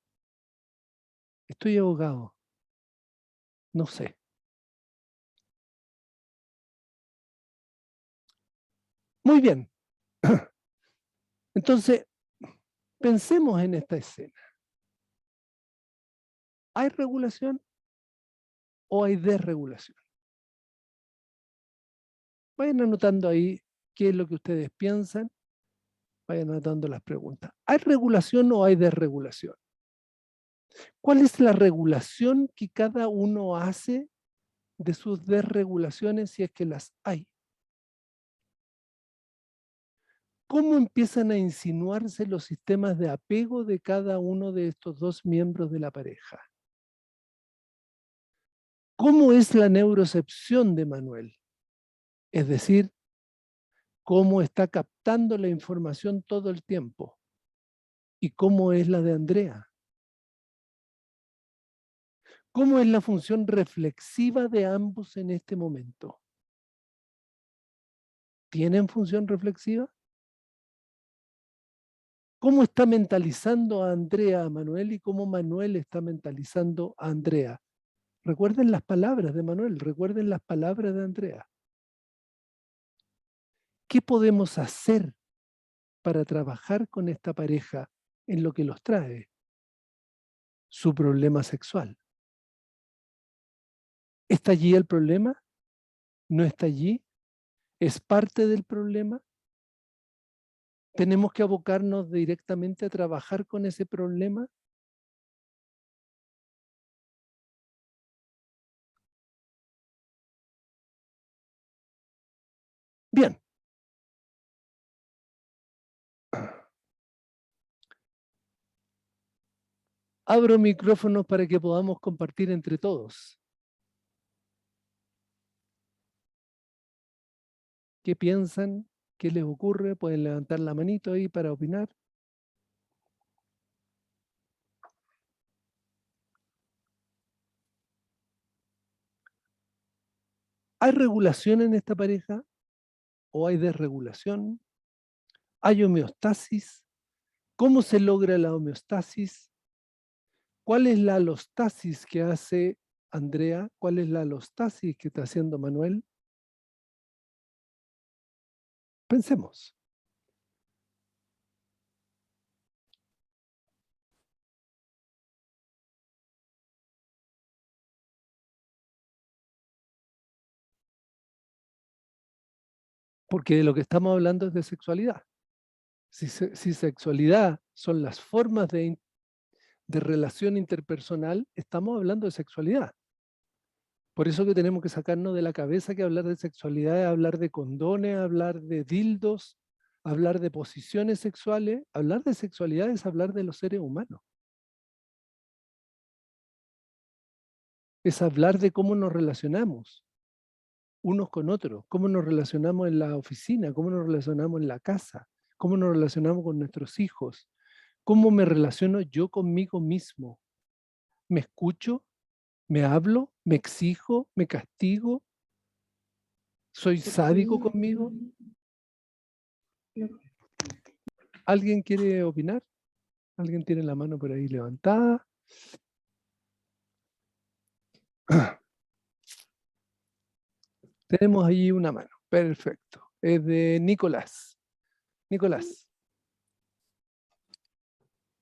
Estoy ahogado. No sé. Muy bien. Entonces, pensemos en esta escena. ¿Hay regulación o hay desregulación? Vayan anotando ahí qué es lo que ustedes piensan. Vayan anotando las preguntas. ¿Hay regulación o hay desregulación? ¿Cuál es la regulación que cada uno hace de sus desregulaciones, si es que las hay? ¿Cómo empiezan a insinuarse los sistemas de apego de cada uno de estos dos miembros de la pareja? ¿Cómo es la neurocepción de Manuel? Es decir, ¿cómo está captando la información todo el tiempo? ¿Y cómo es la de Andrea? ¿Cómo es la función reflexiva de ambos en este momento? ¿Tienen función reflexiva? ¿Cómo está mentalizando a Andrea a Manuel y cómo Manuel está mentalizando a Andrea? Recuerden las palabras de Manuel, recuerden las palabras de Andrea. ¿Qué podemos hacer para trabajar con esta pareja en lo que los trae, su problema sexual. ¿Está allí el problema? ¿No está allí? ¿Es parte del problema? ¿Tenemos que abocarnos directamente a trabajar con ese problema? Bien. Abro micrófonos para que podamos compartir entre todos. ¿Qué piensan? ¿Qué les ocurre? Pueden levantar la manito ahí para opinar. ¿Hay regulación en esta pareja? ¿O hay desregulación? ¿Hay homeostasis? ¿Cómo se logra la homeostasis? ¿Cuál es la alostasis que hace Andrea? ¿Cuál es la alostasis que está haciendo Manuel? Pensemos. Porque de lo que estamos hablando es de sexualidad. Si sexualidad son las formas de relación interpersonal, estamos hablando de sexualidad. Por eso que tenemos que sacarnos de la cabeza que hablar de sexualidad es hablar de condones, hablar de dildos, hablar de posiciones sexuales. Hablar de sexualidad es hablar de los seres humanos. Es hablar de cómo nos relacionamos unos con otros, cómo nos relacionamos en la oficina, cómo nos relacionamos en la casa, cómo nos relacionamos con nuestros hijos, cómo me relaciono yo conmigo mismo. ¿Me escucho? ¿Me hablo? ¿Me exijo? ¿Me castigo? ¿Soy sádico conmigo? ¿Alguien quiere opinar? ¿Alguien tiene la mano por ahí levantada? Tenemos ahí una mano. Perfecto. Es de Nicolás. Nicolás.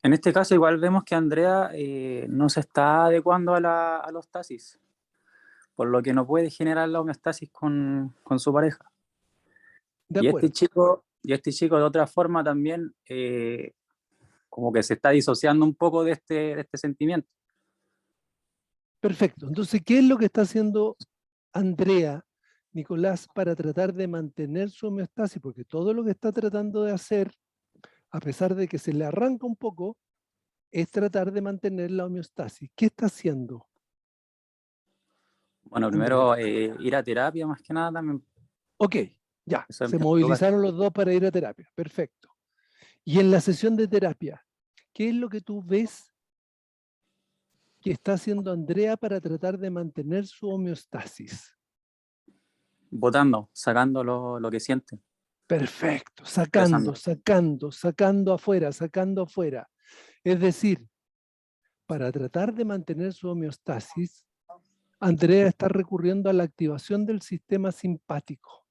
En este caso igual vemos que Andrea no se está adecuando a la alostasis, por lo que no puede generar la homeostasis con su pareja. De Y acuerdo. este chico de otra forma también como que se está disociando un poco de este sentimiento. Perfecto. Entonces, ¿qué es lo que está haciendo Andrea, Nicolás, para tratar de mantener su homeostasis? Porque todo lo que está tratando de hacer, a pesar de que se le arranca un poco, es tratar de mantener la homeostasis. ¿Qué está haciendo? Bueno, primero ir a terapia más que nada también. Ok, ya. Eso Se en primer lugar. movilizaron los dos para ir a terapia. Perfecto. Y en la sesión de terapia, ¿qué es lo que tú ves que está haciendo Andrea para tratar de mantener su homeostasis? Botando, sacando lo que siente. Perfecto, Expresando. sacando afuera. Es decir, para tratar de mantener su homeostasis, Andrea está recurriendo a la activación del sistema simpático.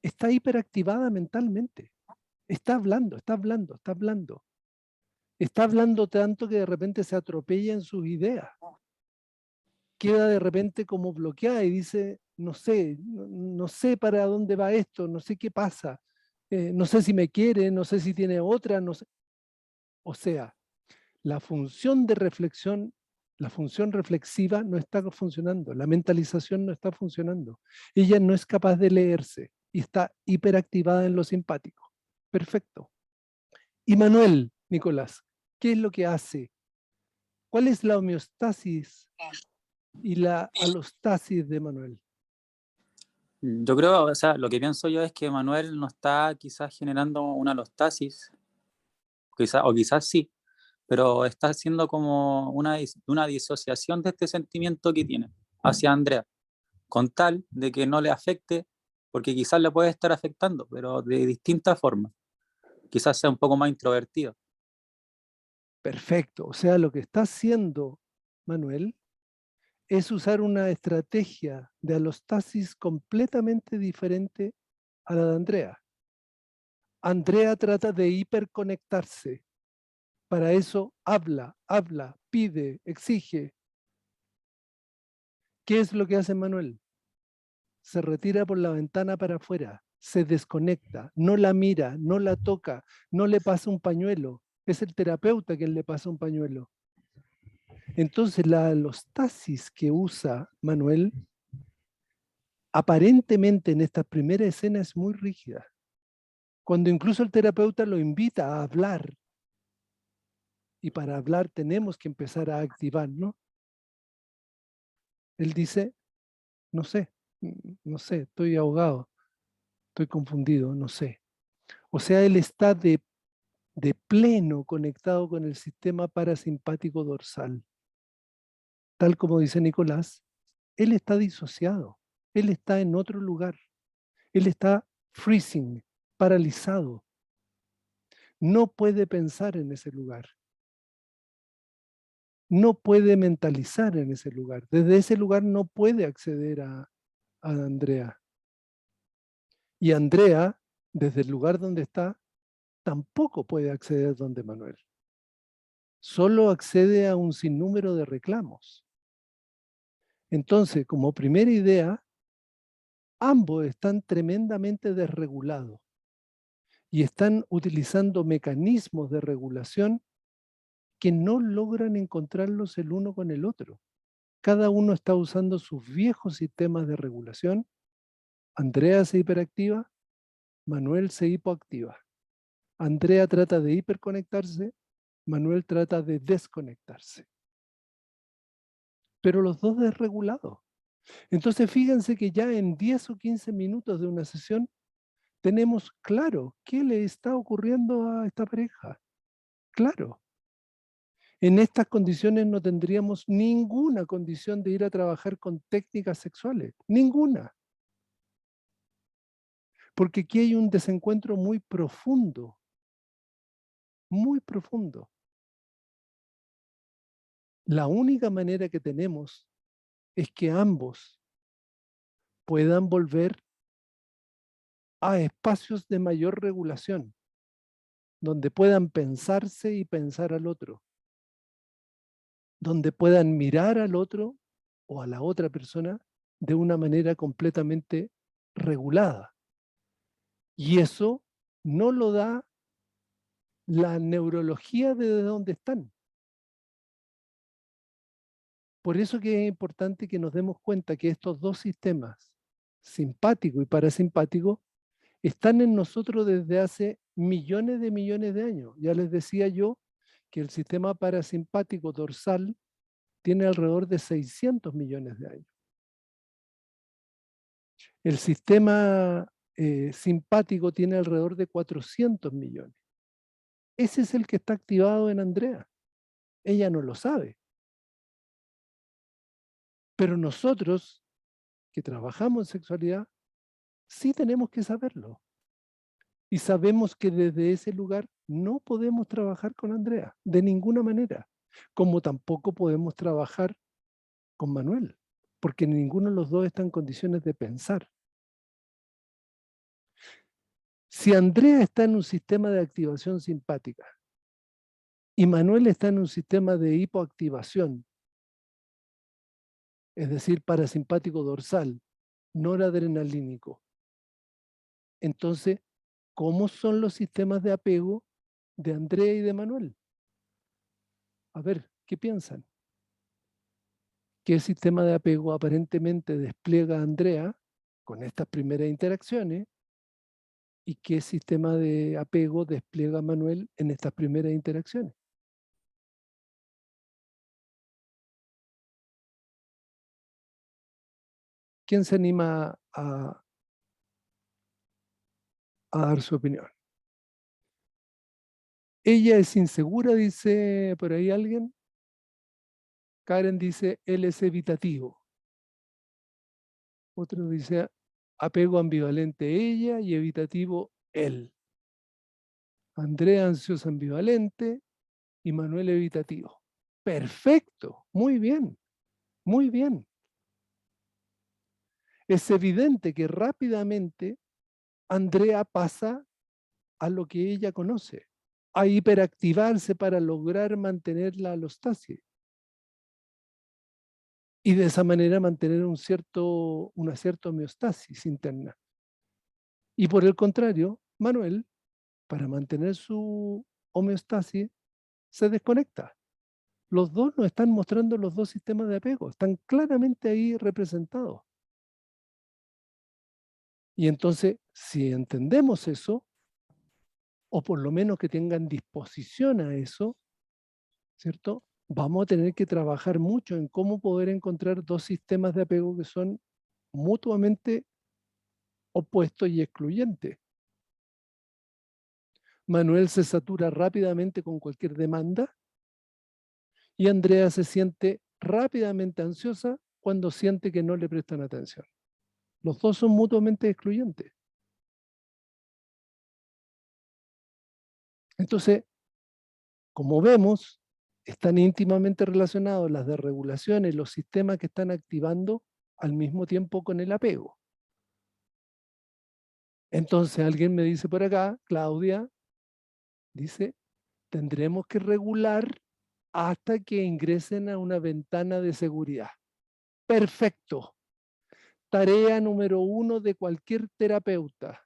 Está hiperactivada mentalmente. Está hablando. Está hablando tanto que de repente se atropella en sus ideas. Queda de repente como bloqueada y dice, no sé, no sé para dónde va esto, no sé qué pasa, no sé si me quiere, no sé si tiene otra, no sé. O sea, la función de reflexión, la función reflexiva no está funcionando, la mentalización no está funcionando. Ella no es capaz de leerse y está hiperactivada en lo simpático. Perfecto. Y Manuel, Nicolás, ¿qué es lo que hace? ¿Cuál es la homeostasis y la alostasis de Manuel? Yo creo, o sea, lo que pienso yo es que Manuel no está quizás generando una alostasis, o quizás sí, pero está haciendo como una disociación de este sentimiento que tiene hacia Andrea, con tal de que no le afecte, porque quizás le puede estar afectando, pero de distintas formas. Quizás sea un poco más introvertido. Perfecto. O sea, lo que está haciendo Manuel es usar una estrategia de alostasis completamente diferente a la de Andrea. Andrea trata de hiperconectarse. Para eso habla, pide, exige. ¿Qué es lo que hace Manuel? Se retira por la ventana para afuera, se desconecta, no la mira, no la toca, no le pasa un pañuelo. Es el terapeuta quien le pasa un pañuelo. Entonces la alostasis que usa Manuel, aparentemente en esta primera escena es muy rígida. Cuando incluso el terapeuta lo invita a hablar, y para hablar tenemos que empezar a activarnos, él dice, no sé, estoy ahogado, estoy confundido, no sé. O sea, él está de pleno conectado con el sistema parasimpático dorsal. Tal como dice Nicolás, él está disociado, él está en otro lugar, él está freezing, paralizado. No puede pensar en ese lugar. No puede mentalizar en ese lugar. Desde ese lugar no puede acceder a Andrea. Y Andrea, desde el lugar donde está, tampoco puede acceder donde Manuel. Solo accede a un sinnúmero de reclamos. Entonces, como primera idea, ambos están tremendamente desregulados y están utilizando mecanismos de regulación que no logran encontrarlos el uno con el otro. Cada uno está usando sus viejos sistemas de regulación. Andrea se hiperactiva, Manuel se hipoactiva. Andrea trata de hiperconectarse, Manuel trata de desconectarse. Pero los dos desregulados. Entonces fíjense que ya en 10 o 15 minutos de una sesión tenemos claro qué le está ocurriendo a esta pareja. Claro. En estas condiciones no tendríamos ninguna condición de ir a trabajar con técnicas sexuales. Ninguna. Porque aquí hay un desencuentro muy profundo. Muy profundo. La única manera que tenemos es que ambos puedan volver a espacios de mayor regulación, donde puedan pensarse y pensar al otro, donde puedan mirar al otro o a la otra persona de una manera completamente regulada. Y eso no lo da la neurología de donde están. Por eso que es importante que nos demos cuenta que estos dos sistemas, simpático y parasimpático, están en nosotros desde hace millones de años. Ya les decía yo que el sistema parasimpático dorsal tiene alrededor de 600 millones de años. El sistema simpático tiene alrededor de 400 millones. Ese es el que está activado en Andrea. Ella no lo sabe. Pero nosotros, que trabajamos en sexualidad, sí tenemos que saberlo. Y sabemos que desde ese lugar no podemos trabajar con Andrea, de ninguna manera. Como tampoco podemos trabajar con Manuel, porque ninguno de los dos está en condiciones de pensar. Si Andrea está en un sistema de activación simpática y Manuel está en un sistema de hipoactivación, es decir, parasimpático dorsal, noradrenalínico, entonces, ¿cómo son los sistemas de apego de Andrea y de Manuel? A ver, ¿qué piensan? ¿Qué sistema de apego aparentemente despliega Andrea con estas primeras interacciones? ¿Y qué sistema de apego despliega Manuel en estas primeras interacciones? ¿Quién se anima a dar su opinión? Ella es insegura, dice por ahí alguien. Karen dice, él es evitativo. Otro dice, apego ambivalente ella y evitativo él. Andrea ansiosa ambivalente y Manuel evitativo. Perfecto, muy bien, muy bien. Es evidente que rápidamente Andrea pasa a lo que ella conoce, a hiperactivarse para lograr mantener la alostasis. Y de esa manera mantener una cierta homeostasis interna. Y por el contrario, Manuel, para mantener su homeostasis, se desconecta. Los dos nos están mostrando los dos sistemas de apego, están claramente ahí representados. Y entonces, si entendemos eso, o por lo menos que tengan disposición a eso, ¿cierto? Vamos a tener que trabajar mucho en cómo poder encontrar dos sistemas de apego que son mutuamente opuestos y excluyentes. Manuel se satura rápidamente con cualquier demanda y Andrea se siente rápidamente ansiosa cuando siente que no le prestan atención. Los dos son mutuamente excluyentes. Entonces, como vemos, están íntimamente relacionados las desregulaciones, los sistemas que están activando al mismo tiempo con el apego. Entonces alguien me dice por acá, Claudia, dice, tendremos que regular hasta que ingresen a una ventana de seguridad. Perfecto. Tarea número 1 de cualquier terapeuta.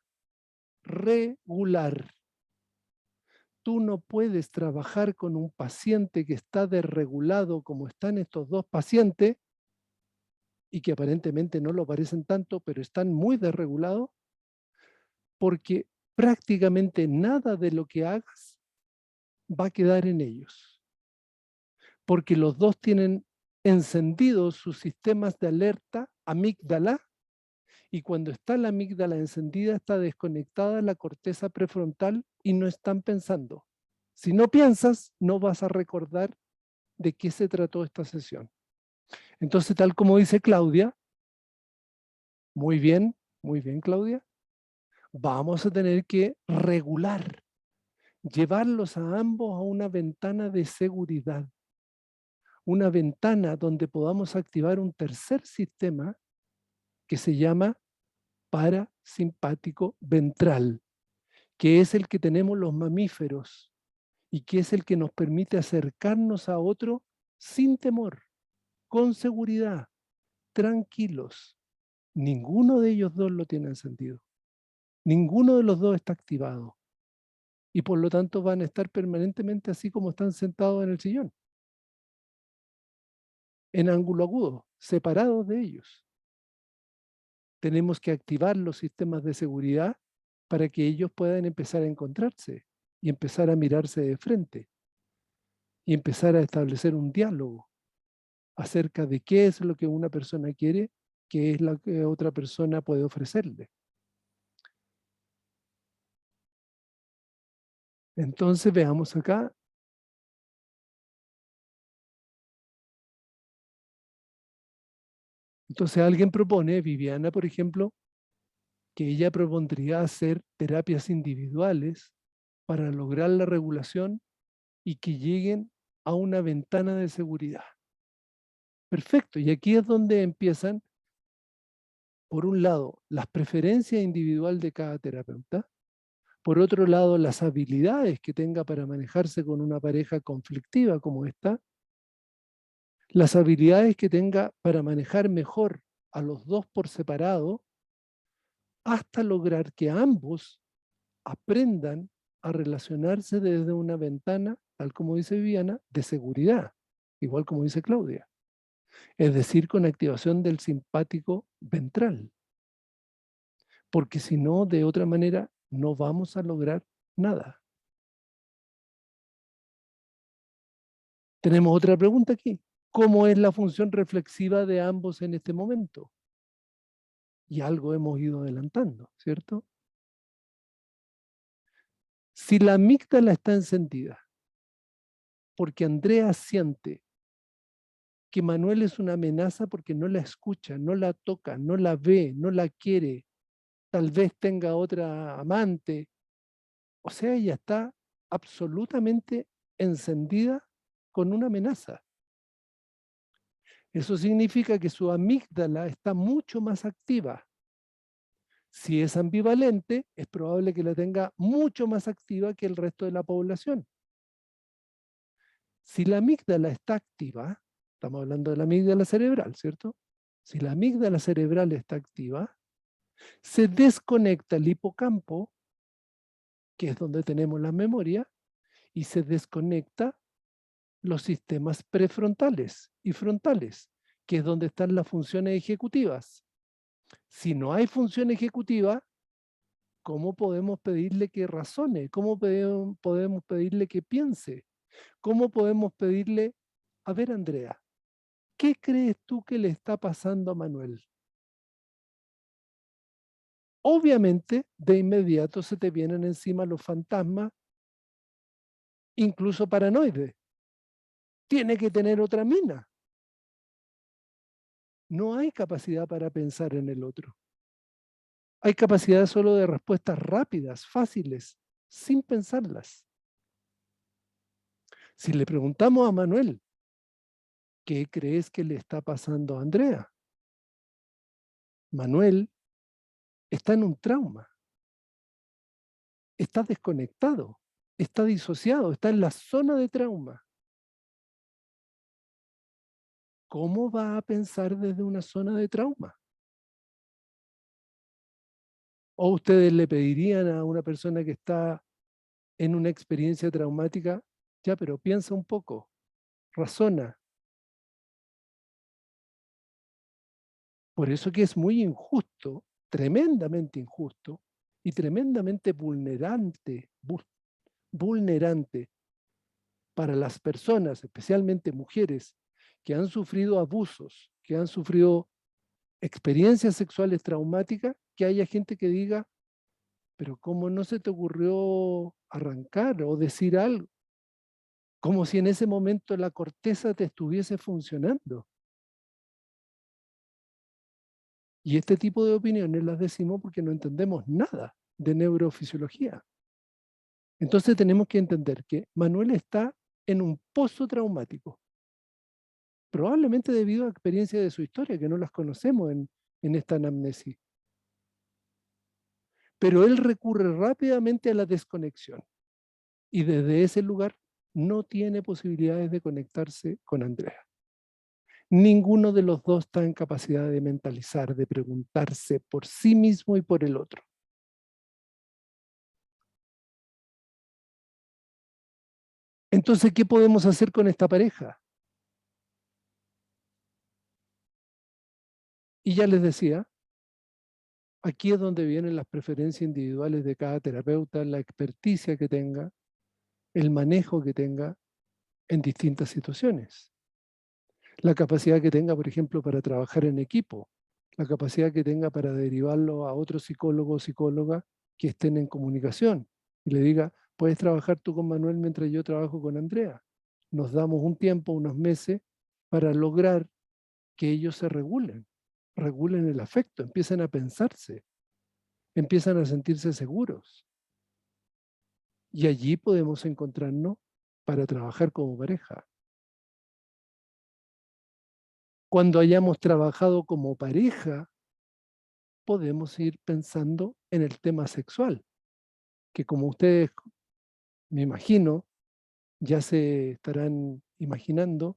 Regular. Tú no puedes trabajar con un paciente que está desregulado como están estos dos pacientes y que aparentemente no lo parecen tanto, pero están muy desregulados, porque prácticamente nada de lo que hagas va a quedar en ellos. Porque los dos tienen encendidos sus sistemas de alerta, amígdala, y cuando está la amígdala encendida está desconectada la corteza prefrontal y no están pensando. Si no piensas, no vas a recordar de qué se trató esta sesión. Entonces, tal como dice Claudia, muy bien Claudia, vamos a tener que regular, llevarlos a ambos a una ventana de seguridad, una ventana donde podamos activar un tercer sistema que se llama parasimpático ventral, que es el que tenemos los mamíferos y que es el que nos permite acercarnos a otro sin temor, con seguridad, tranquilos. Ninguno de ellos dos lo tiene encendido. Ninguno de los dos está activado. Y por lo tanto van a estar permanentemente así como están sentados en el sillón, en ángulo agudo, separados de ellos. Tenemos que activar los sistemas de seguridad para que ellos puedan empezar a encontrarse y empezar a mirarse de frente y empezar a establecer un diálogo acerca de qué es lo que una persona quiere, qué es lo que otra persona puede ofrecerle. Entonces veamos acá. Entonces alguien propone, Viviana por ejemplo, que ella propondría hacer terapias individuales para lograr la regulación y que lleguen a una ventana de seguridad. Perfecto, y aquí es donde empiezan, por un lado, las preferencias individuales de cada terapeuta, por otro lado, las habilidades que tenga para manejarse con una pareja conflictiva como esta, las habilidades que tenga para manejar mejor a los dos por separado, hasta lograr que ambos aprendan a relacionarse desde una ventana, tal como dice Viviana, de seguridad, igual como dice Claudia. Es decir, con activación del simpático ventral. Porque si no, de otra manera, no vamos a lograr nada. Tenemos otra pregunta aquí. ¿Cómo es la función reflexiva de ambos en este momento? Y algo hemos ido adelantando, ¿cierto? Si la amígdala está encendida, porque Andrea siente que Manuel es una amenaza porque no la escucha, no la toca, no la ve, no la quiere, tal vez tenga otra amante, o sea, ella está absolutamente encendida con una amenaza. Eso significa que su amígdala está mucho más activa. Si es ambivalente, es probable que la tenga mucho más activa que el resto de la población. Si la amígdala está activa, estamos hablando de la amígdala cerebral, ¿cierto? Si la amígdala cerebral está activa, se desconecta el hipocampo, que es donde tenemos la memoria, y se desconecta los sistemas prefrontales y frontales, que es donde están las funciones ejecutivas. Si no hay función ejecutiva, ¿cómo podemos pedirle que razone? ¿Cómo podemos pedirle que piense? ¿Cómo podemos pedirle, a ver, Andrea, ¿qué crees tú que le está pasando a Manuel? Obviamente, de inmediato se te vienen encima los fantasmas, incluso paranoides. Tiene que tener otra mina. No hay capacidad para pensar en el otro. Hay capacidad solo de respuestas rápidas, fáciles, sin pensarlas. Si le preguntamos a Manuel, ¿qué crees que le está pasando a Andrea? Manuel está en un trauma, está desconectado, está disociado, está en la zona de trauma. ¿Cómo va a pensar desde una zona de trauma? ¿O ustedes le pedirían a una persona que está en una experiencia traumática, ya, pero piensa un poco, razona? Por eso que es muy injusto, tremendamente injusto y tremendamente vulnerante para las personas, especialmente mujeres, que han sufrido abusos, que han sufrido experiencias sexuales traumáticas, que haya gente que diga, pero ¿cómo no se te ocurrió arrancar o decir algo? Como si en ese momento la corteza te estuviese funcionando. Y este tipo de opiniones las decimos porque no entendemos nada de neurofisiología. Entonces tenemos que entender que Manuel está en un pozo traumático, probablemente debido a experiencias de su historia que no las conocemos en esta anamnesis. Pero él recurre rápidamente a la desconexión y desde ese lugar no tiene posibilidades de conectarse con Andrea. Ninguno de los dos está en capacidad de mentalizar, de preguntarse por sí mismo y por el otro. Entonces, ¿qué podemos hacer con esta pareja? Y ya les decía, aquí es donde vienen las preferencias individuales de cada terapeuta, la experticia que tenga, el manejo que tenga en distintas situaciones. La capacidad que tenga, por ejemplo, para trabajar en equipo, la capacidad que tenga para derivarlo a otros psicólogos o psicólogas que estén en comunicación y le diga, puedes trabajar tú con Manuel mientras yo trabajo con Andrea. Nos damos un tiempo, unos meses, para lograr que ellos se regulen el afecto, empiecen a pensarse, empiezan a sentirse seguros. Y allí podemos encontrarnos para trabajar como pareja. Cuando hayamos trabajado como pareja, podemos ir pensando en el tema sexual, que como ustedes, me imagino, ya se estarán imaginando,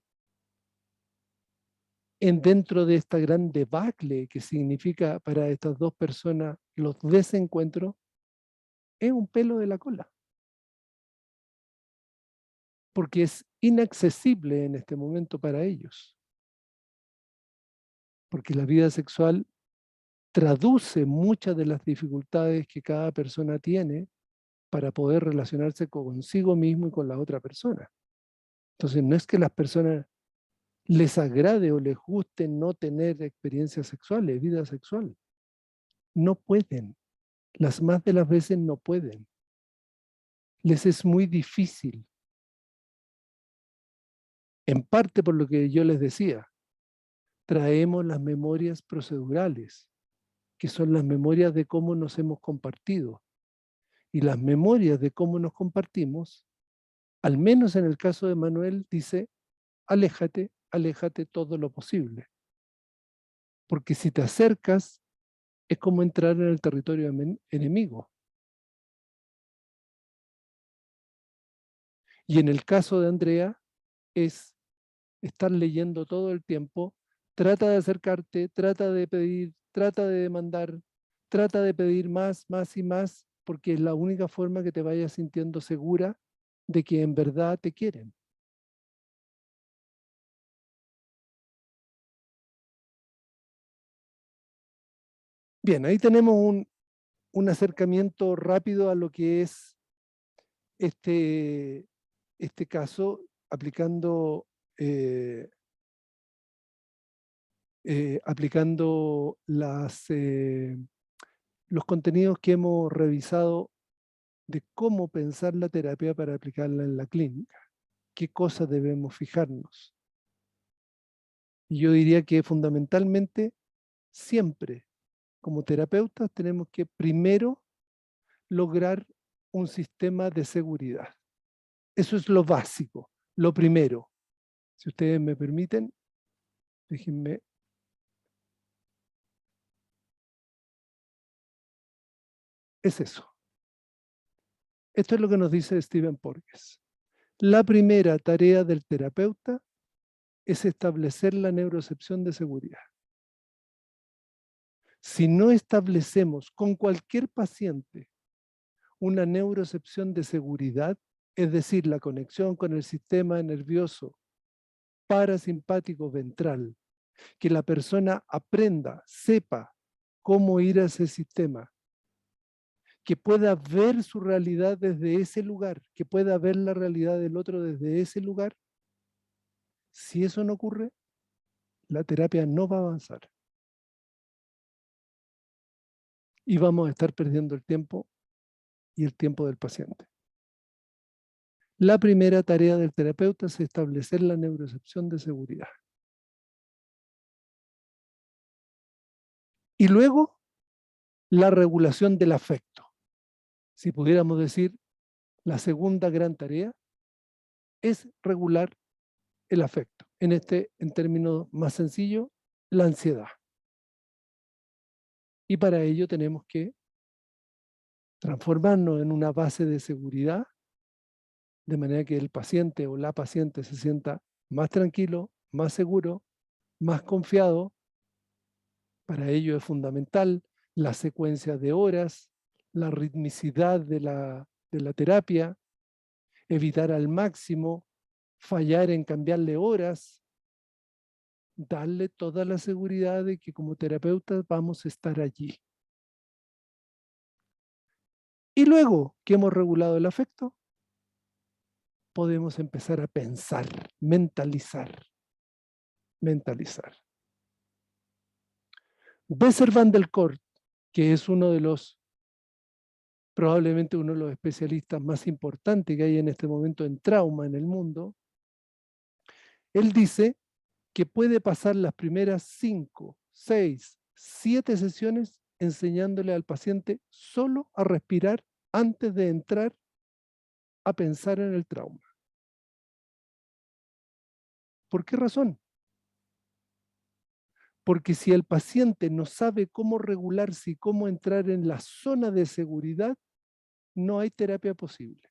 en dentro de esta gran debacle que significa para estas dos personas los desencuentros, es un pelo de la cola. Porque es inaccesible en este momento para ellos. Porque la vida sexual traduce muchas de las dificultades que cada persona tiene para poder relacionarse consigo mismo y con la otra persona. Entonces no es que las personas les agrade o les guste no tener experiencias sexuales, vida sexual. No pueden. Las más de las veces no pueden. Les es muy difícil. En parte por lo que yo les decía, traemos las memorias procedurales, que son las memorias de cómo nos hemos compartido. Y las memorias de cómo nos compartimos, al menos en el caso de Manuel, dice, aléjate, aléjate todo lo posible. Porque si te acercas, es como entrar en el territorio enemigo. Y en el caso de Andrea, es estar leyendo todo el tiempo, trata de acercarte, trata de pedir, trata de demandar, trata de pedir más, más y más, porque es la única forma que te vayas sintiendo segura de que en verdad te quieren. Bien, ahí tenemos un acercamiento rápido a lo que es este caso, aplicando los contenidos que hemos revisado de cómo pensar la terapia para aplicarla en la clínica. ¿Qué cosas debemos fijarnos? Y yo diría que fundamentalmente, siempre, como terapeutas, tenemos que primero lograr un sistema de seguridad. Eso es lo básico, lo primero. Si ustedes me permiten, déjenme. Es eso. Esto es lo que nos dice Stephen Porges. La primera tarea del terapeuta es establecer la neurocepción de seguridad. Si no establecemos con cualquier paciente una neurocepción de seguridad, es decir, la conexión con el sistema nervioso parasimpático ventral, que la persona aprenda, sepa cómo ir a ese sistema, que pueda ver su realidad desde ese lugar, que pueda ver la realidad del otro desde ese lugar, si eso no ocurre, la terapia no va a avanzar. Y vamos a estar perdiendo el tiempo y el tiempo del paciente. La primera tarea del terapeuta es establecer la neurocepción de seguridad. Y luego, la regulación del afecto. Si pudiéramos decir, la segunda gran tarea es regular el afecto. En términos más sencillos, la ansiedad. Y para ello tenemos que transformarnos en una base de seguridad, de manera que el paciente o la paciente se sienta más tranquilo, más seguro, más confiado. Para ello es fundamental la secuencia de horas, la ritmicidad de la terapia, evitar al máximo fallar en cambiarle horas, darle toda la seguridad de que como terapeutas vamos a estar allí. Y luego que hemos regulado el afecto, podemos empezar a pensar, mentalizar. Bessel van der Kolk, que es probablemente uno de los especialistas más importantes que hay en este momento en trauma en el mundo, él dice que puede pasar las primeras 5, 6, 7 sesiones enseñándole al paciente solo a respirar antes de entrar a pensar en el trauma. ¿Por qué razón? Porque si el paciente no sabe cómo regularse y cómo entrar en la zona de seguridad, no hay terapia posible.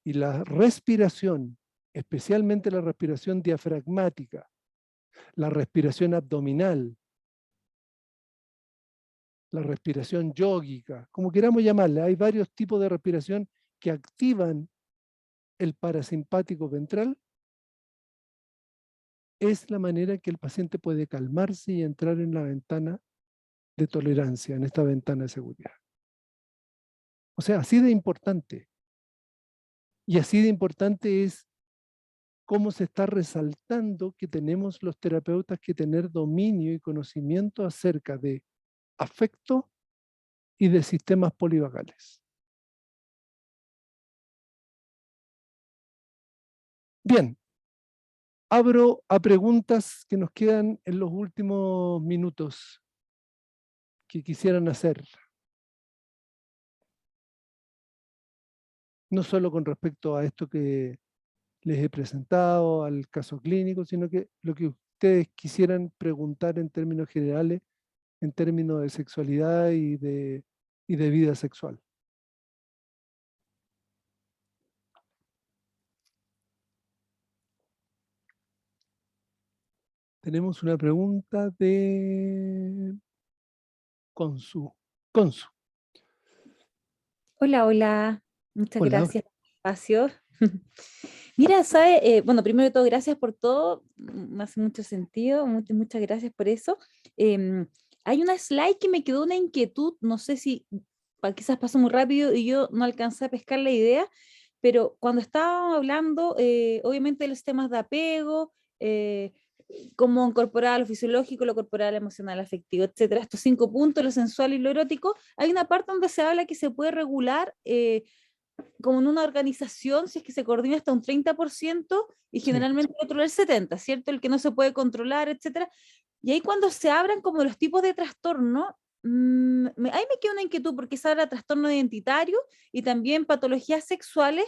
Y la respiración, especialmente la respiración diafragmática, la respiración abdominal, la respiración yógica, como queramos llamarla, hay varios tipos de respiración que activan el parasimpático ventral, es la manera que el paciente puede calmarse y entrar en la ventana de tolerancia, en esta ventana de seguridad. O sea, así de importante. Y así de importante es cómo se está resaltando que tenemos los terapeutas que tener dominio y conocimiento acerca de afecto y de sistemas polivagales. Bien, abro a preguntas que nos quedan en los últimos minutos que quisieran hacer. No solo con respecto a esto que les he presentado, al caso clínico, sino que lo que ustedes quisieran preguntar en términos generales, en términos de sexualidad y de vida sexual. Tenemos una pregunta de Consu. Consu. Hola, hola. Muchas Hola. gracias por el espacio. Mira, ¿sabe? Bueno, primero de todo, gracias por todo. Me hace mucho sentido. Muchas gracias por eso. Hay una slide que me quedó una inquietud. No sé si quizás pasó muy rápido y yo no alcancé a pescar la idea, pero cuando estábamos hablando, obviamente, de los temas de apego, cómo incorporar lo fisiológico, lo corporal, emocional, afectivo, etcétera, estos 5 puntos, lo sensual y lo erótico, hay una parte donde se habla que se puede regular como en una organización, si es que se coordina hasta un 30% y Sí. generalmente el otro el 70%, ¿cierto? El que no se puede controlar, etcétera. Y ahí cuando se abran como los tipos de trastorno, ahí me queda una inquietud porque se habla de trastorno identitario y también patologías sexuales,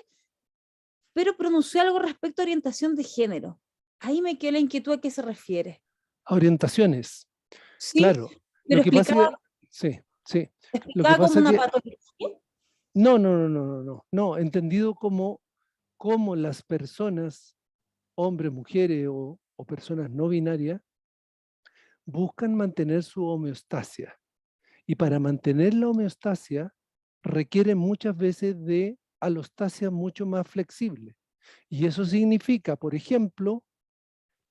pero pronunció algo respecto a orientación de género. Ahí me queda la inquietud a qué se refiere. Orientaciones. Sí, Claro. pero Lo que pasa explicaba, sí. Lo que explicaba como pasa una que patología. no, entendido como las personas, hombres, mujeres o personas no binarias, buscan mantener su homeostasia. Y para mantener la homeostasia requieren muchas veces de alostasia mucho más flexible. Y eso significa, por ejemplo,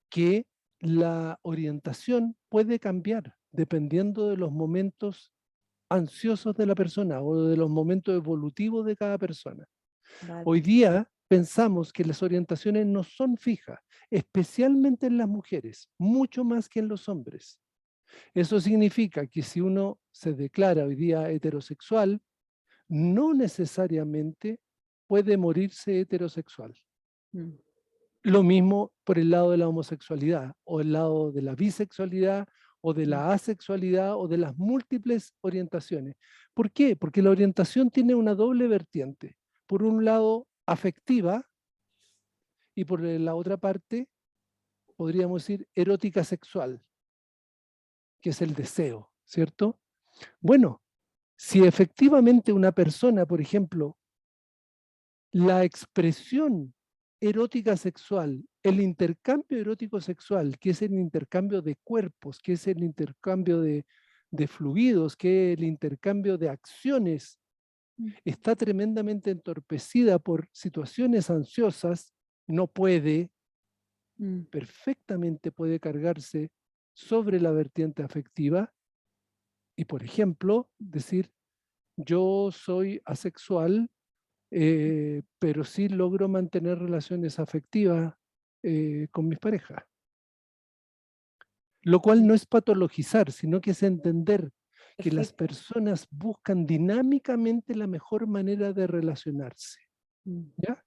que la orientación puede cambiar dependiendo de los momentos ansiosos de la persona o de los momentos evolutivos de cada persona. Vale. Hoy día pensamos que las orientaciones no son fijas, especialmente en las mujeres, mucho más que en los hombres. Eso significa que si uno se declara hoy día heterosexual, no necesariamente puede morirse heterosexual. Mm. Lo mismo por el lado de la homosexualidad, o el lado de la bisexualidad, o de la asexualidad, o de las múltiples orientaciones. ¿Por qué? Porque la orientación tiene una doble vertiente. Por un lado, afectiva, y por la otra parte, podríamos decir, erótica sexual, que es el deseo, ¿cierto? Bueno, si efectivamente una persona, por ejemplo, la expresión erótica sexual, el intercambio erótico sexual, que es el intercambio de cuerpos, que es el intercambio de fluidos, que es el intercambio de acciones, está tremendamente entorpecida por situaciones ansiosas, no puede, perfectamente puede cargarse sobre la vertiente afectiva y, por ejemplo, decir, yo soy asexual, pero sí logro mantener relaciones afectivas con mis parejas. Lo cual no es patologizar, sino que es entender que las Perfecto. personas buscan dinámicamente la mejor manera de relacionarse. ¿Ya?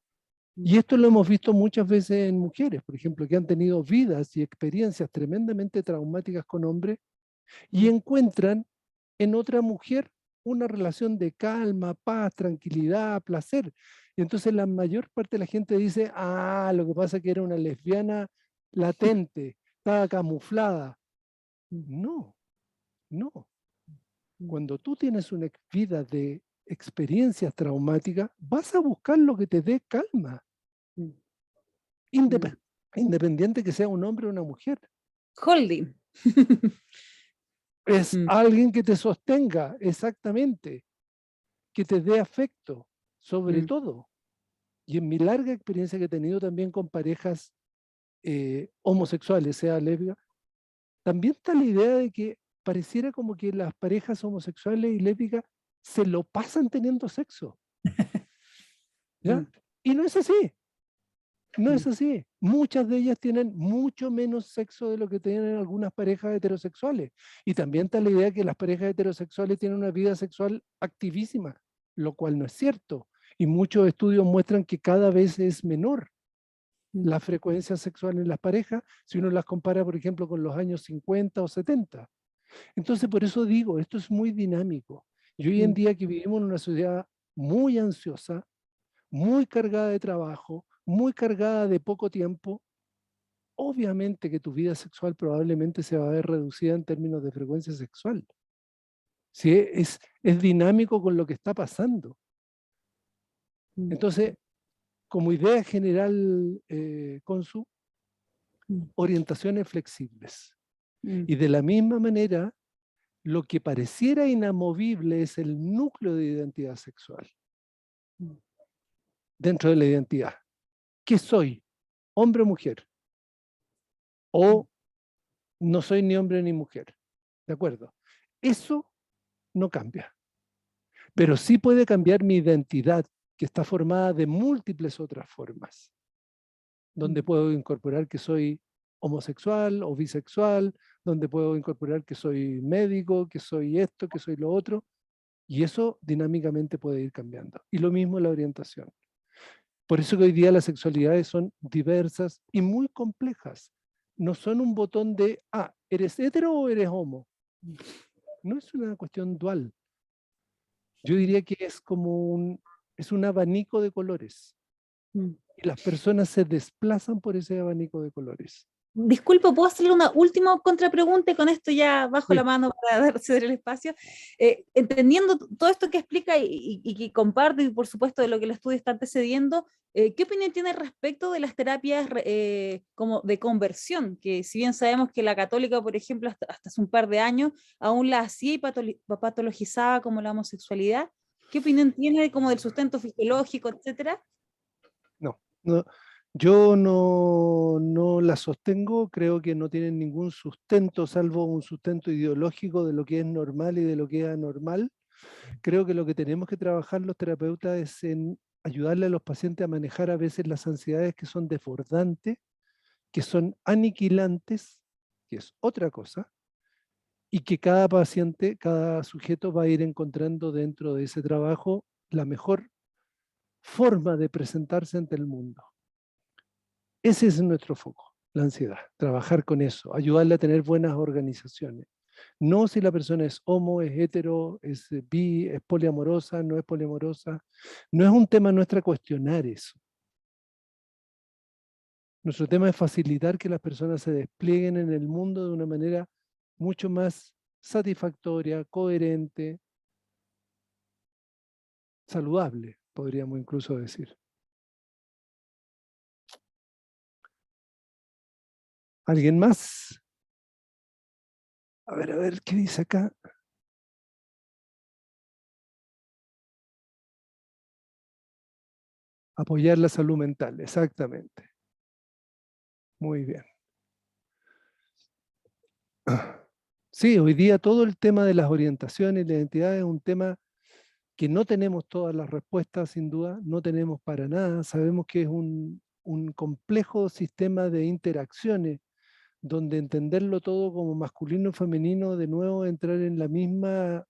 Y esto lo hemos visto muchas veces en mujeres, por ejemplo, que han tenido vidas y experiencias tremendamente traumáticas con hombres y encuentran en otra mujer una relación de calma, paz, tranquilidad, placer. Y entonces la mayor parte de la gente dice, lo que pasa es que era una lesbiana latente, estaba camuflada. No, no. Cuando tú tienes una vida de experiencias traumáticas, vas a buscar lo que te dé calma, independiente que sea un hombre o una mujer. Holding. Es alguien que te sostenga, exactamente, que te dé afecto, sobre todo. Y en mi larga experiencia que he tenido también con parejas homosexuales, sea lésbica, también está la idea de que pareciera como que las parejas homosexuales y lésbicas se lo pasan teniendo sexo. ¿Ya? Y no es así. No es así. Muchas de ellas tienen mucho menos sexo de lo que tienen algunas parejas heterosexuales. Y también está la idea que las parejas heterosexuales tienen una vida sexual activísima, lo cual no es cierto. Y muchos estudios muestran que cada vez es menor la frecuencia sexual en las parejas si uno las compara, por ejemplo, con los años 50 o 70. Entonces, por eso digo, esto es muy dinámico. Y hoy en día que vivimos en una sociedad muy ansiosa, muy cargada de trabajo, muy cargada de poco tiempo, obviamente que tu vida sexual probablemente se va a ver reducida en términos de frecuencia sexual. ¿Sí? Es dinámico con lo que está pasando. Entonces, como idea general, Consu, orientaciones flexibles. Y de la misma manera, lo que pareciera inamovible es el núcleo de identidad sexual. Dentro de la identidad. ¿Qué soy? ¿Hombre o mujer? O no soy ni hombre ni mujer. ¿De acuerdo? Eso no cambia. Pero sí puede cambiar mi identidad, que está formada de múltiples otras formas, donde puedo incorporar que soy homosexual o bisexual, donde puedo incorporar que soy médico, que soy esto, que soy lo otro, y eso dinámicamente puede ir cambiando. Y lo mismo la orientación. Por eso que hoy día las sexualidades son diversas y muy complejas. No son un botón de, ¿eres hetero o eres homo? No es una cuestión dual. Yo diría que es como es un abanico de colores. Y las personas se desplazan por ese abanico de colores. Disculpe, ¿puedo hacerle una última contrapregunta? Y con esto ya bajo Sí. la mano para ceder el espacio. Entendiendo todo esto que explica y que comparte, y por supuesto de lo que el estudio está antecediendo, ¿qué opinión tiene respecto de las terapias como de conversión? Que si bien sabemos que la católica, por ejemplo, hasta hace un par de años, aún la hacía y patologizaba como la homosexualidad, ¿qué opinión tiene como del sustento fisiológico, etcétera? No, yo no la sostengo, creo que no tienen ningún sustento, salvo un sustento ideológico de lo que es normal y de lo que es anormal. Creo que lo que tenemos que trabajar los terapeutas es en ayudarle a los pacientes a manejar a veces las ansiedades que son desbordantes, que son aniquilantes, que es otra cosa, y que cada paciente, cada sujeto va a ir encontrando dentro de ese trabajo la mejor forma de presentarse ante el mundo. Ese es nuestro foco, la ansiedad, trabajar con eso, ayudarle a tener buenas organizaciones. No si la persona es homo, es hetero, es bi, es poliamorosa, no es poliamorosa. No es un tema nuestro cuestionar eso. Nuestro tema es facilitar que las personas se desplieguen en el mundo de una manera mucho más satisfactoria, coherente, saludable, podríamos incluso decir. ¿Alguien más? A ver, ¿qué dice acá? Apoyar la salud mental, exactamente. Muy bien. Sí, hoy día todo el tema de las orientaciones y la identidad es un tema que no tenemos todas las respuestas, sin duda, no tenemos para nada. Sabemos que es un complejo sistema de interacciones, donde entenderlo todo como masculino y femenino, de nuevo entrar en la misma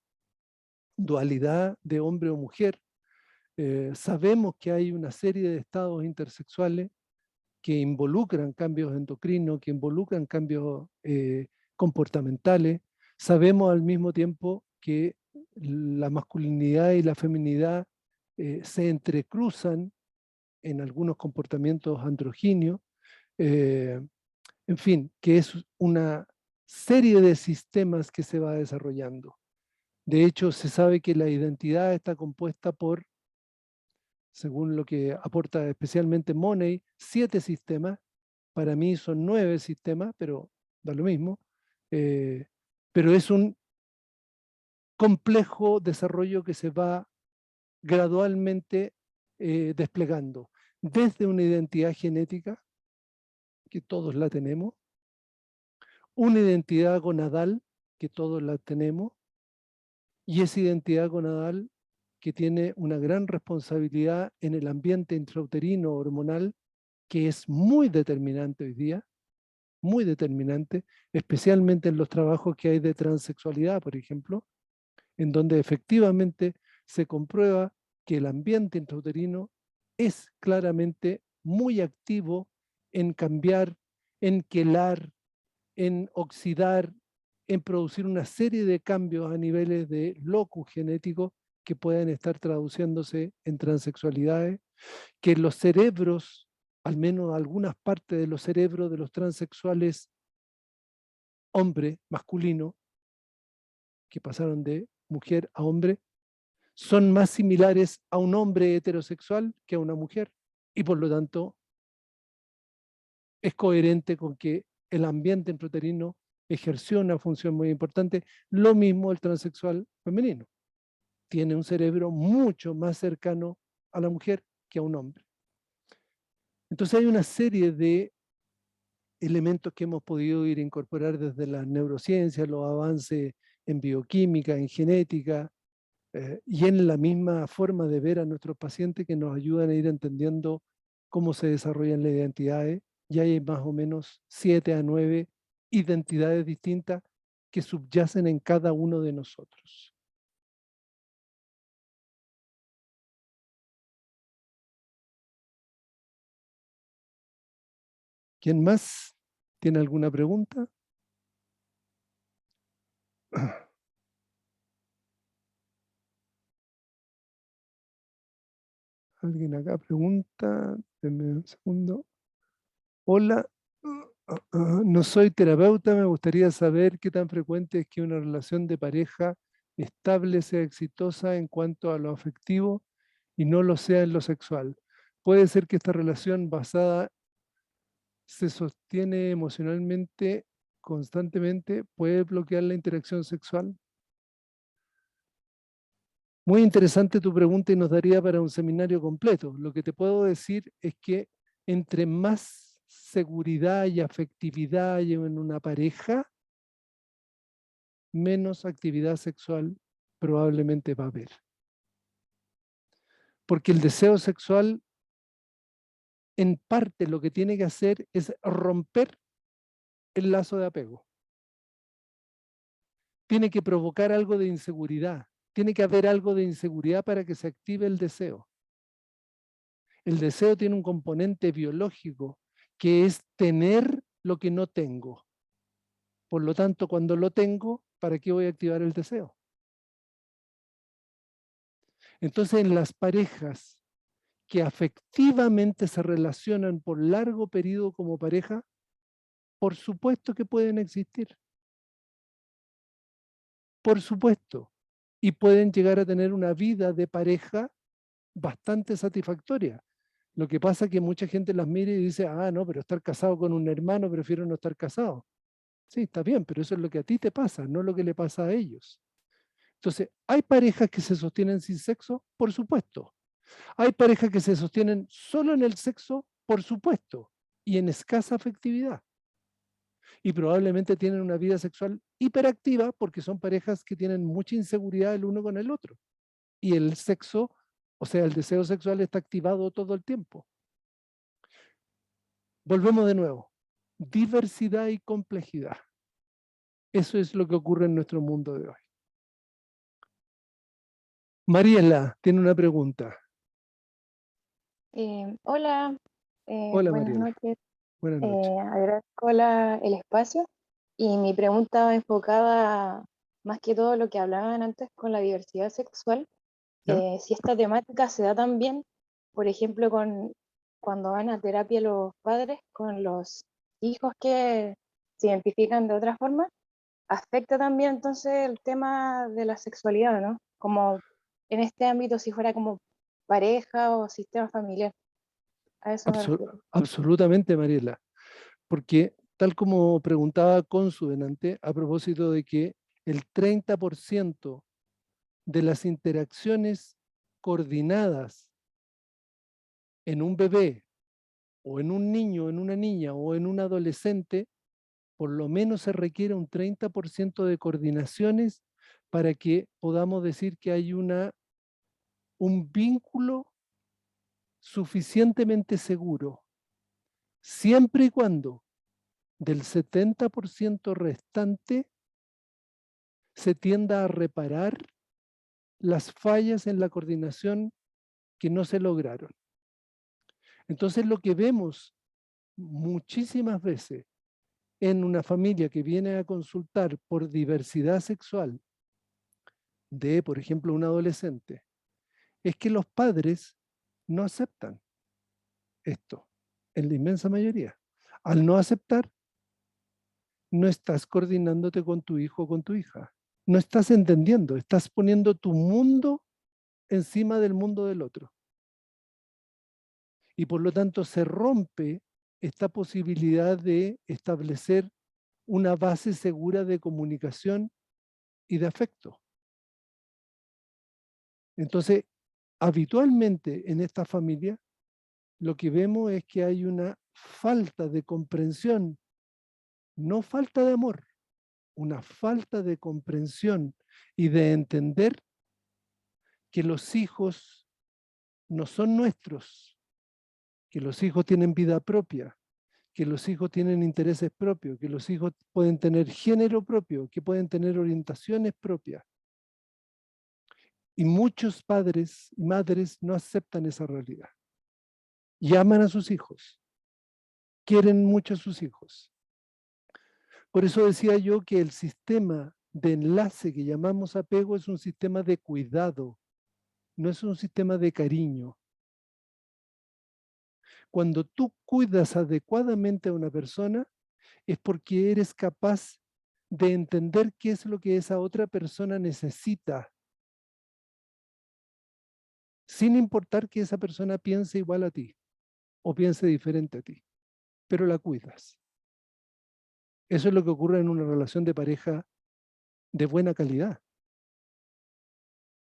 dualidad de hombre o mujer. Sabemos que hay una serie de estados intersexuales que involucran cambios endocrinos, que involucran cambios comportamentales. Sabemos al mismo tiempo que la masculinidad y la feminidad se entrecruzan en algunos comportamientos androgíneos. En fin, que es una serie de sistemas que se va desarrollando. De hecho, se sabe que la identidad está compuesta por, según lo que aporta especialmente Money, 7 sistemas. Para mí son 9 sistemas, pero da lo mismo. Pero es un complejo desarrollo que se va gradualmente desplegando. Desde una identidad genética, que todos la tenemos, una identidad gonadal, que todos la tenemos, y esa identidad gonadal que tiene una gran responsabilidad en el ambiente intrauterino hormonal, que es muy determinante hoy día, muy determinante, especialmente en los trabajos que hay de transexualidad, por ejemplo, en donde efectivamente se comprueba que el ambiente intrauterino es claramente muy activo en cambiar, en quelar, en oxidar, en producir una serie de cambios a niveles de locus genético que pueden estar traduciéndose en transexualidades, que los cerebros al menos algunas partes de los cerebros de los transexuales hombre, masculino, que pasaron de mujer a hombre, son más similares a un hombre heterosexual que a una mujer, y por lo tanto es coherente con que el ambiente intrauterino ejerció una función muy importante. Lo mismo el transexual femenino. Tiene un cerebro mucho más cercano a la mujer que a un hombre. Entonces hay una serie de elementos que hemos podido ir a incorporar desde las neurociencias, los avances en bioquímica, en genética, y en la misma forma de ver a nuestros pacientes, que nos ayudan a ir entendiendo cómo se desarrollan las identidades. Y hay más o menos 7 a 9 identidades distintas que subyacen en cada uno de nosotros. ¿Quién más tiene alguna pregunta? Alguien acá pregunta, denme un segundo. Hola, no soy terapeuta, me gustaría saber qué tan frecuente es que una relación de pareja estable sea exitosa en cuanto a lo afectivo y no lo sea en lo sexual. Puede ser que esta relación basada se sostiene emocionalmente constantemente, puede bloquear la interacción sexual. Muy interesante tu pregunta y nos daría para un seminario completo. Lo que te puedo decir es que entre más seguridad y afectividad hay en una pareja, menos actividad sexual probablemente va a haber. Porque el deseo sexual, en parte, lo que tiene que hacer es romper el lazo de apego. Tiene que provocar algo de inseguridad. Tiene que haber algo de inseguridad para que se active el deseo. El deseo tiene un componente biológico que es tener lo que no tengo. Por lo tanto, cuando lo tengo, ¿para qué voy a activar el deseo? Entonces, en las parejas que afectivamente se relacionan por largo periodo como pareja, por supuesto que pueden existir. Por supuesto. Y pueden llegar a tener una vida de pareja bastante satisfactoria. Lo que pasa es que mucha gente las mira y dice, ah, no, pero estar casado con un hermano, prefiero no estar casado. Sí, está bien, pero eso es lo que a ti te pasa, no lo que le pasa a ellos. Entonces, ¿hay parejas que se sostienen sin sexo? Por supuesto. ¿Hay parejas que se sostienen solo en el sexo? Por supuesto. Y en escasa afectividad. Y probablemente tienen una vida sexual hiperactiva porque son parejas que tienen mucha inseguridad el uno con el otro. Y el sexo, o sea, el deseo sexual está activado todo el tiempo. Volvemos de nuevo. Diversidad y complejidad. Eso es lo que ocurre en nuestro mundo de hoy. Mariela tiene una pregunta. Hola, Hola buenas Mariela, noches. buenas noches. Agradezco el espacio y mi pregunta va enfocada más que todo a lo que hablaban antes con la diversidad sexual. ¿Ya? Si esta temática se da también, por ejemplo, cuando van a terapia los padres con los hijos que se identifican de otra forma, afecta también entonces el tema de la sexualidad, ¿no? Como en este ámbito, si fuera como pareja o sistema familiar. A eso me refiero. Absolutamente, Mariela, porque tal como preguntaba Consu delante, a propósito de que el 30% de las interacciones coordinadas en un bebé o en un niño, en una niña o en un adolescente, por lo menos se requiere un 30% de coordinaciones para que podamos decir que hay un vínculo suficientemente seguro, siempre y cuando del 70% restante se tienda a reparar las fallas en la coordinación que no se lograron. Entonces lo que vemos muchísimas veces en una familia que viene a consultar por diversidad sexual de, por ejemplo, un adolescente, es que los padres no aceptan esto. en la inmensa mayoría. Al no aceptar, no estás coordinándote con tu hijo o con tu hija. No estás entendiendo, estás poniendo tu mundo encima del mundo del otro. Y por lo tanto se rompe esta posibilidad de establecer una base segura de comunicación y de afecto. Entonces, habitualmente en esta familia, lo que vemos es que hay una falta de comprensión, no falta de amor, una falta de comprensión y de entender que los hijos no son nuestros, que los hijos tienen vida propia, que los hijos tienen intereses propios, que los hijos pueden tener género propio, que pueden tener orientaciones propias. Y muchos padres y madres no aceptan esa realidad. Y aman a sus hijos, quieren mucho a sus hijos. Por eso decía yo que el sistema de enlace que llamamos apego es un sistema de cuidado, no es un sistema de cariño. Cuando tú cuidas adecuadamente a una persona, es porque eres capaz de entender qué es lo que esa otra persona necesita, sin importar que esa persona piense igual a ti o piense diferente a ti, pero la cuidas. Eso es lo que ocurre en una relación de pareja de buena calidad,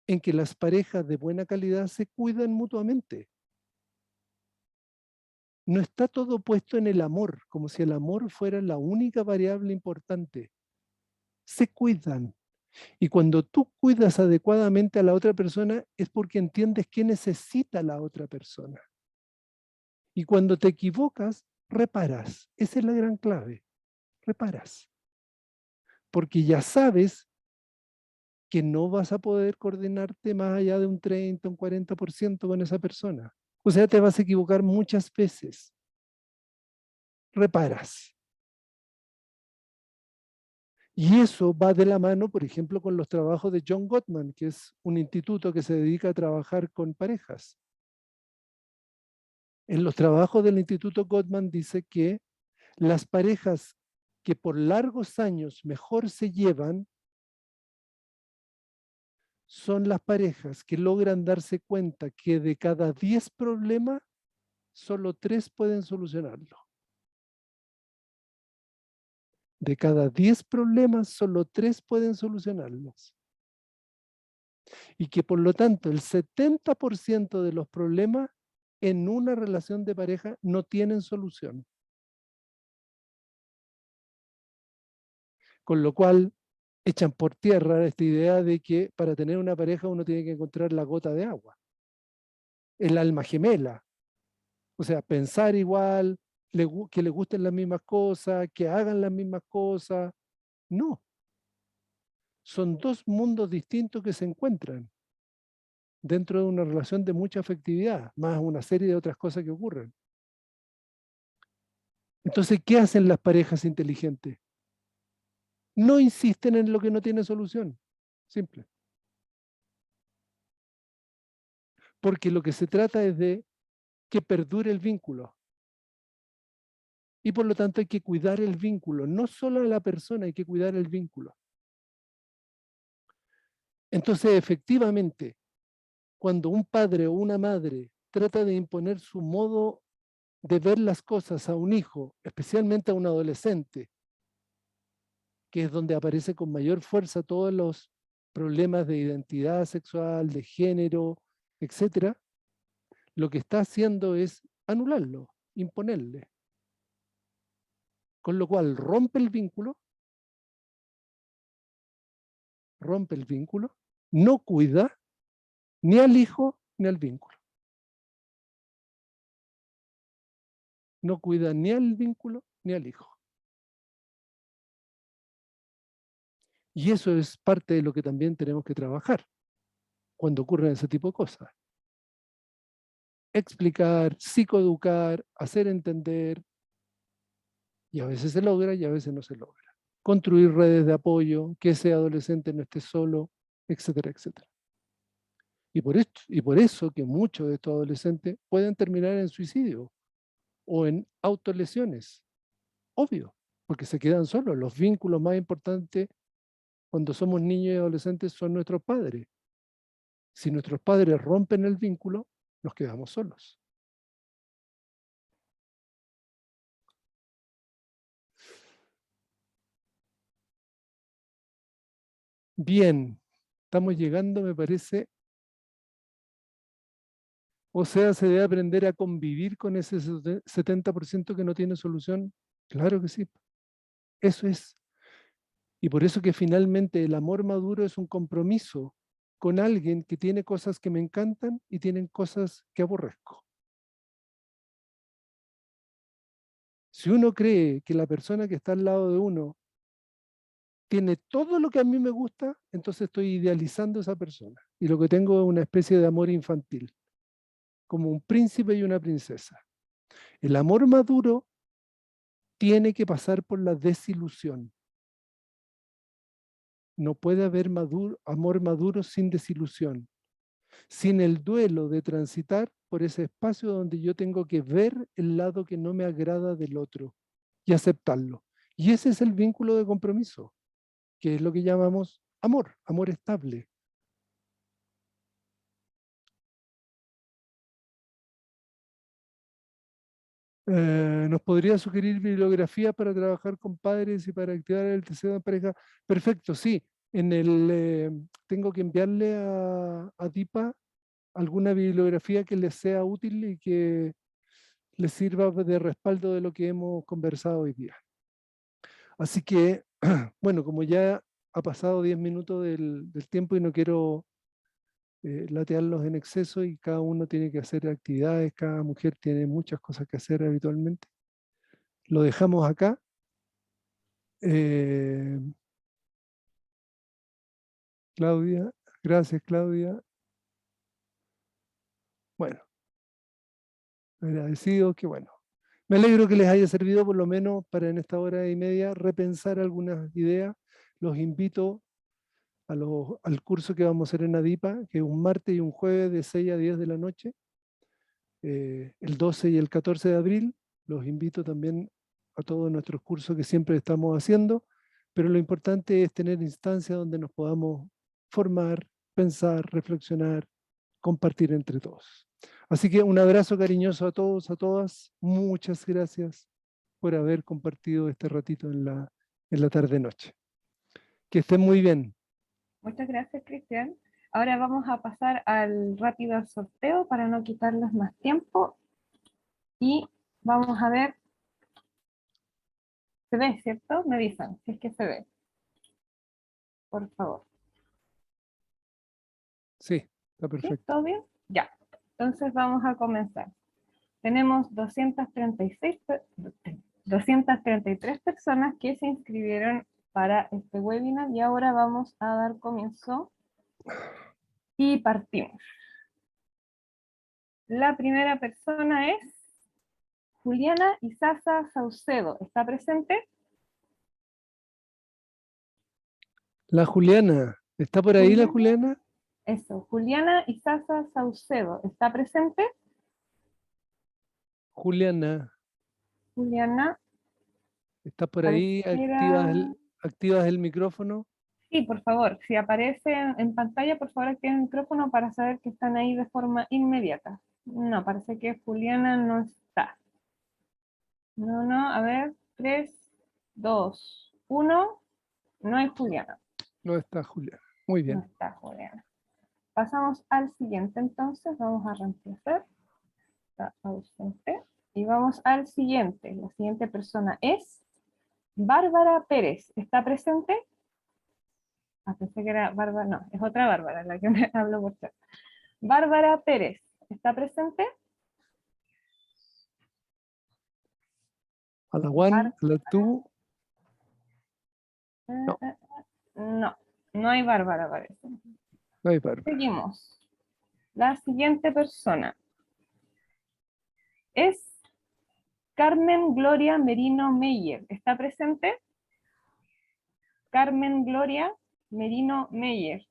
en que las parejas de buena calidad se cuidan mutuamente. No está todo puesto en el amor, como si el amor fuera la única variable importante. Se cuidan. Y cuando tú cuidas adecuadamente a la otra persona es porque entiendes qué necesita la otra persona. Y cuando te equivocas, reparas. Esa es la gran clave. Reparas. Porque ya sabes que no vas a poder coordinarte más allá de un 30, un 40% con esa persona. O sea, te vas a equivocar muchas veces. Reparas. Y eso va de la mano, por ejemplo, con los trabajos de John Gottman, que es un instituto que se dedica a trabajar con parejas. En los trabajos del Instituto Gottman dice que las parejas que por largos años mejor se llevan son las parejas que logran darse cuenta que de cada 10 problemas, solo 3 pueden solucionarlo. De cada 10 problemas, solo 3 pueden solucionarlos. Y que por lo tanto el 70% de los problemas en una relación de pareja no tienen solución. Con lo cual echan por tierra esta idea de que para tener una pareja uno tiene que encontrar la gota de agua, el alma gemela. O sea, pensar igual, que les gusten las mismas cosas, que hagan las mismas cosas. No. Son dos mundos distintos que se encuentran dentro de una relación de mucha afectividad, más una serie de otras cosas que ocurren. Entonces, ¿qué hacen las parejas inteligentes? No insisten en lo que no tiene solución. Simple. Porque lo que se trata es de que perdure el vínculo. Y por lo tanto hay que cuidar el vínculo. No solo a la persona, hay que cuidar el vínculo. Entonces, efectivamente, cuando un padre o una madre trata de imponer su modo de ver las cosas a un hijo, especialmente a un adolescente, que es donde aparece con mayor fuerza todos los problemas de identidad sexual, de género, etc., lo que está haciendo es anularlo, imponerle. Con lo cual rompe el vínculo, no cuida ni al hijo ni al vínculo. No cuida ni al vínculo ni al hijo. Y eso es parte de lo que también tenemos que trabajar cuando ocurren ese tipo de cosas. Explicar, psicoeducar, hacer entender, y a veces se logra y a veces no se logra. Construir redes de apoyo, que ese adolescente no esté solo, etcétera, etcétera. Y por eso que muchos de estos adolescentes pueden terminar en suicidio o en autolesiones. Obvio, porque se quedan solos. Los vínculos más importantes cuando somos niños y adolescentes son nuestros padres. Si nuestros padres rompen el vínculo, nos quedamos solos. Bien, estamos llegando, me parece. O sea, se debe aprender a convivir con ese 70% que no tiene solución. Claro que sí. Eso es. Y por eso que finalmente el amor maduro es un compromiso con alguien que tiene cosas que me encantan y tienen cosas que aborrezco. Si uno cree que la persona que está al lado de uno tiene todo lo que a mí me gusta, entonces estoy idealizando a esa persona. Y lo que tengo es una especie de amor infantil, como un príncipe y una princesa. El amor maduro tiene que pasar por la desilusión. No puede haber amor maduro sin desilusión, sin el duelo de transitar por ese espacio donde yo tengo que ver el lado que no me agrada del otro y aceptarlo. Y ese es el vínculo de compromiso, que es lo que llamamos amor, amor estable. ¿Nos podría sugerir bibliografía para trabajar con padres y para activar el deseo de pareja? Perfecto, sí. Tengo que enviarle a Dipa alguna bibliografía que les sea útil y que les sirva de respaldo de lo que hemos conversado hoy día. Así que, bueno, como ya ha pasado 10 minutos del tiempo y no quiero latearlos en exceso y cada uno tiene que hacer actividades, cada mujer tiene muchas cosas que hacer habitualmente. Lo dejamos acá. Claudia, gracias Claudia. Bueno, agradecido que bueno. Me alegro que les haya servido por lo menos para en esta hora y media repensar algunas ideas. Los invito al curso que vamos a hacer en ADIPA, que es un martes y un jueves de 6 a 10 de la noche, el 12 y el 14 de abril. Los invito también a todos nuestros cursos que siempre estamos haciendo, pero lo importante es tener instancias donde nos podamos formar, pensar, reflexionar, compartir entre todos. Así que un abrazo cariñoso a todos, a todas. Muchas gracias por haber compartido este ratito en la tarde-noche. Que estén muy bien. Muchas gracias, Cristian. Ahora vamos a pasar al rápido sorteo para no quitarles más tiempo. Y vamos a ver. ¿Se ve, cierto? Me avisan si es que se ve. Por favor. Sí, está ¿Sí? perfecto. ¿Todo bien? Ya. Entonces vamos a comenzar. Tenemos 233 personas que se inscribieron para este webinar y ahora vamos a dar comienzo y partimos. La primera persona es Juliana Isaza Saucedo. ¿Está presente? La Juliana, ¿está por ahí la Juliana? Eso, Juliana Isaza Saucedo. ¿Está presente? Juliana, Juliana. ¿está por ahí? ¿Activas el micrófono? Sí, por favor, si aparece en pantalla, por favor activen el micrófono para saber que están ahí de forma inmediata. No, parece que Juliana no está. No, a ver, 3, 2, 1, no hay Juliana. No está Juliana. Muy No bien. está Juliana. Pasamos al siguiente entonces, vamos a reemplazar. Está ausente. Y vamos al siguiente. La siguiente persona es Bárbara Pérez. ¿Está presente? Ah, pensé que era Bárbara, no, es otra Bárbara la que me habló por chat. Bárbara Pérez, ¿está presente? A la one, a la two. No, No hay Bárbara, parece. no hay Bárbara. Seguimos. La siguiente persona es Carmen Gloria Merino Meyer. ¿Está presente? Carmen Gloria Merino Meyer.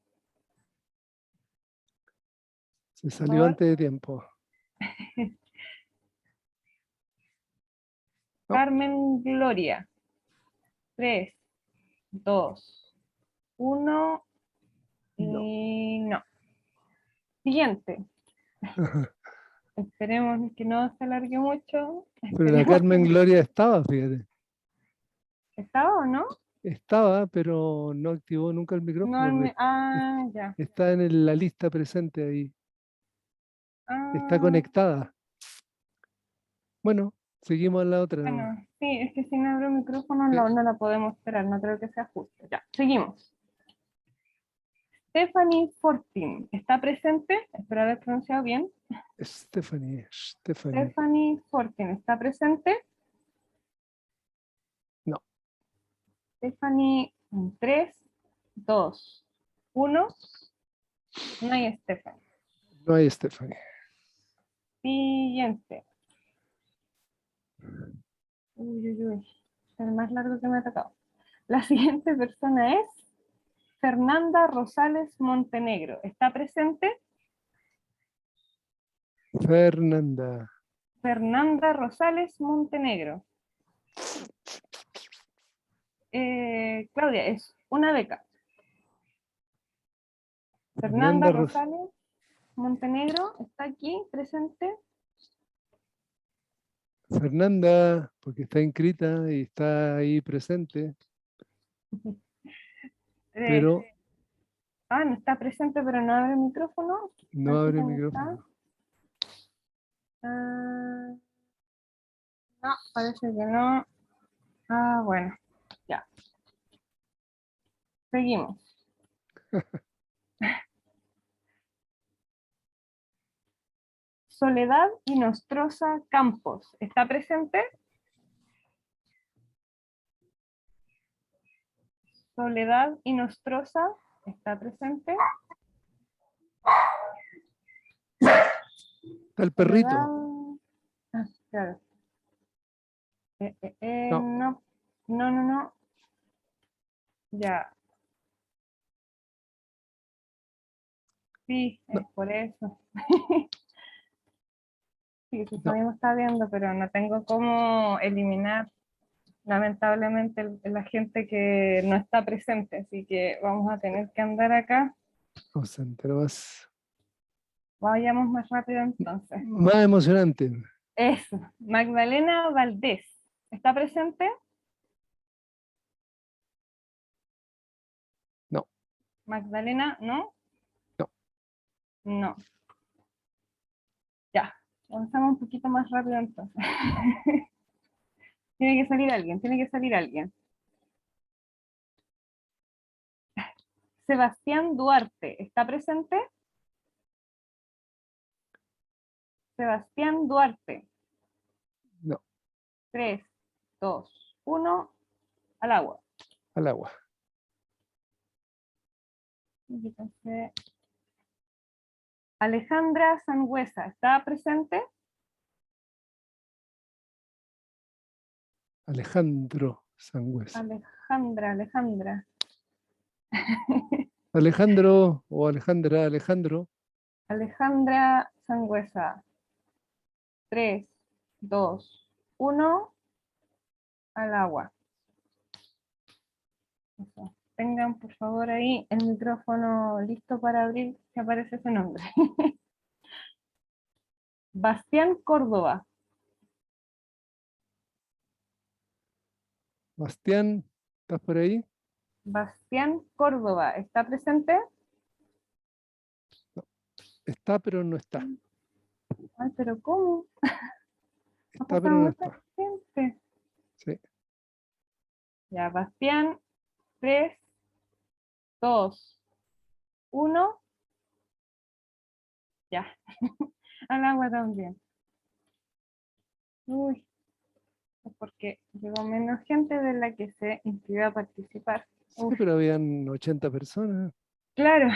Se salió antes de tiempo. No. Carmen Gloria. 3, 2, 1 y no. Siguiente. Esperemos que no se alargue mucho. Pero la Carmen Gloria estaba, fíjate. ¿Estaba o no? Estaba, pero no activó nunca el No, micrófono. ya. Está en la lista presente ahí. Está Ah, conectada. Bueno, seguimos a la otra. bueno, sí, es que si no abro el micrófono Sí. no la podemos esperar, no creo que sea justo. Ya, seguimos. Stephanie Fortin, ¿está presente? Espero haber pronunciado bien. Stephanie. Stephanie Fortin, ¿está presente? No. Stephanie, 3, 2, 1. No hay Stephanie. No hay Stephanie. Siguiente. Uy, uy, uy. Es el más largo que me ha tocado. La siguiente persona es Fernanda Rosales Montenegro. ¿Está presente? Fernanda. Fernanda Rosales Montenegro. Claudia, es una beca. Fernanda Rosales Montenegro está aquí presente. Fernanda, porque está inscrita y está ahí presente, pero No está presente, pero no abre el micrófono. no Aquí abre el también micrófono. está. No, parece que no. Bueno, ya. Seguimos. Soledad Inostroza Campos. ¿Está presente? Soledad Inostroza. ¿Está presente? Está el perrito. Soledad. Claro. No. No. No. Ya. Sí, No. es por eso. Sí, su No. sonido está viendo, pero no tengo cómo eliminar, lamentablemente, la gente que no está presente. Así que vamos a tener que andar acá. Vamos a entrar más, Vayamos más rápido entonces. más emocionante. Eso. Magdalena Valdés. ¿Está presente? No. Magdalena, ¿no? No. No. Ya. Avanzamos un poquito más rápido entonces. Tiene que salir alguien, tiene que salir alguien. Sebastián Duarte, ¿está presente? Sebastián Duarte. No. 3, 2, 1, al agua. Al agua. Alejandra Sangüesa, ¿está presente? Alejandro Sangüesa. Alejandra. Alejandro o Alejandro. Alejandra Sangüesa. 3, 2, 1, al agua. Eso. Tengan por favor ahí el micrófono listo para abrir si aparece ese nombre. Bastián Córdoba. Bastián, ¿estás por ahí? Bastián Córdoba, ¿está presente? No. Está, pero no está. Ay, pero ¿cómo? Ha Está, pero pasado no mucha está. gente. Sí. Ya, Bastián, 3, 2, 1. Ya. Al agua también. Uy, es porque llegó menos gente de la que se inscribió a participar. Sí, Uf, pero habían 80 personas. claro.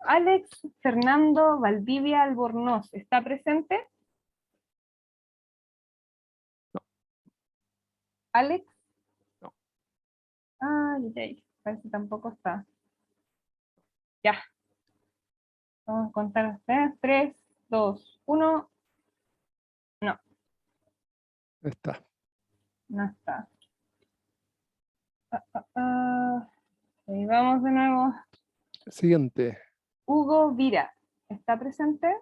Alex Fernando Valdivia Albornoz, ¿está presente? No. Alex. No. Ay, parece que tampoco está. Ya. Vamos a contar hasta 3, 2, 1. No. Está. No está. Ahí vamos de nuevo. Siguiente. Hugo Vira, ¿está presente?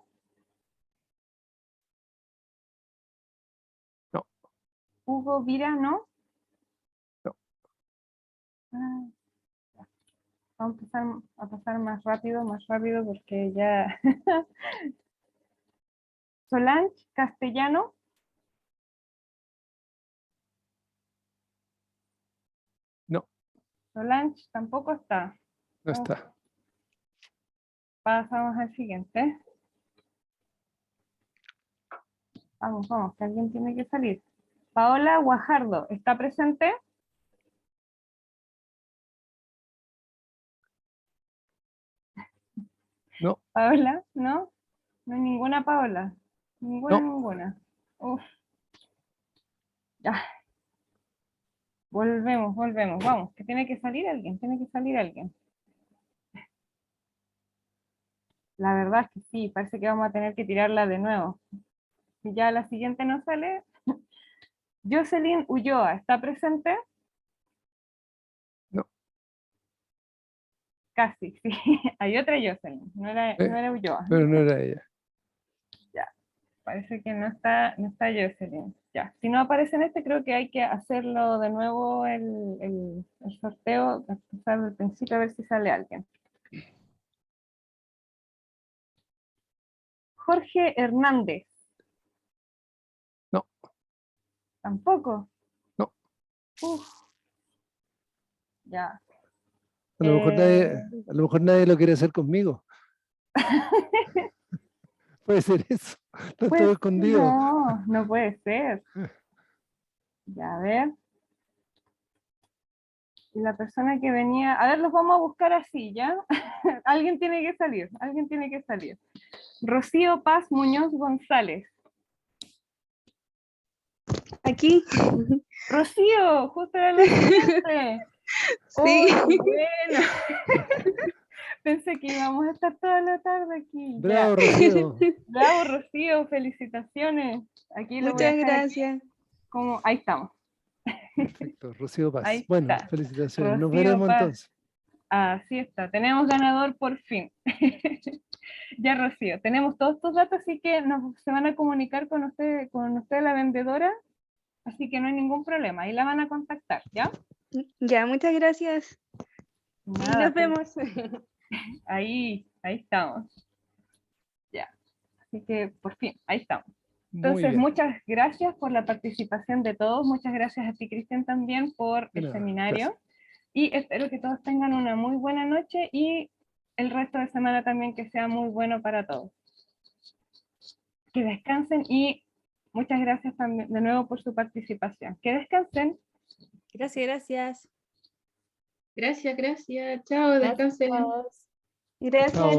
No. Hugo Vira, ¿no? No. Ah, vamos a pasar más rápido porque ya... Solange Castellano. No. Solange tampoco está. No está. Pasamos al siguiente. Vamos, que alguien tiene que salir. Paola Guajardo, ¿está presente? No. Paola, ¿no? No hay ninguna Paola. Ninguna. Uf. Ya. Volvemos. Vamos, que tiene que salir alguien. La verdad es que sí, parece que vamos a tener que tirarla de nuevo. Si ya la siguiente no sale. Jocelyn Ulloa, ¿está presente? No. Casi, sí. Hay otra Jocelyn, no era Ulloa. Pero no era ella. Ya, parece que no está Jocelyn. Ya, si no aparece en este, creo que hay que hacerlo de nuevo el sorteo, empezar del principio a ver si sale alguien. Jorge Hernández. No. Tampoco. No. Uf. Ya. A lo mejor nadie lo quiere hacer conmigo. Puede ser eso. Está Pues, todo escondido. no puede ser. Ya, a ver. Y la persona que venía, a ver, los vamos a buscar así, ¿ya? Alguien tiene que salir. Rocío Paz Muñoz González. Aquí. Rocío, justo era la siguiente. Sí. Oh, bueno. Pensé que íbamos a estar toda la tarde aquí. Bravo, Ya. Rocío. Bravo, Rocío, felicitaciones. Aquí lo voy a Muchas dejar aquí gracias. como, ahí estamos. Perfecto, Rocío Paz. Ahí Bueno, está. felicitaciones. Nos Rocío veremos Paz. entonces. Así está, tenemos ganador por fin. Ya, Rocío, tenemos todos tus datos, así que se van a comunicar con usted la vendedora, así que no hay ningún problema, ahí la van a contactar, ¿ya? Ya, muchas gracias. Y Nada, nos vemos. ahí estamos. Ya, así que por fin, ahí estamos. Muy Entonces, bien. muchas gracias por la participación de todos, muchas gracias a ti, Cristian, también por De el nada, seminario. gracias. Y espero que todos tengan una muy buena noche y el resto de semana también que sea muy bueno para todos. Que descansen y muchas gracias también de nuevo por su participación. Que descansen. Gracias. Gracias. Chao, descansen. Gracias. Chao.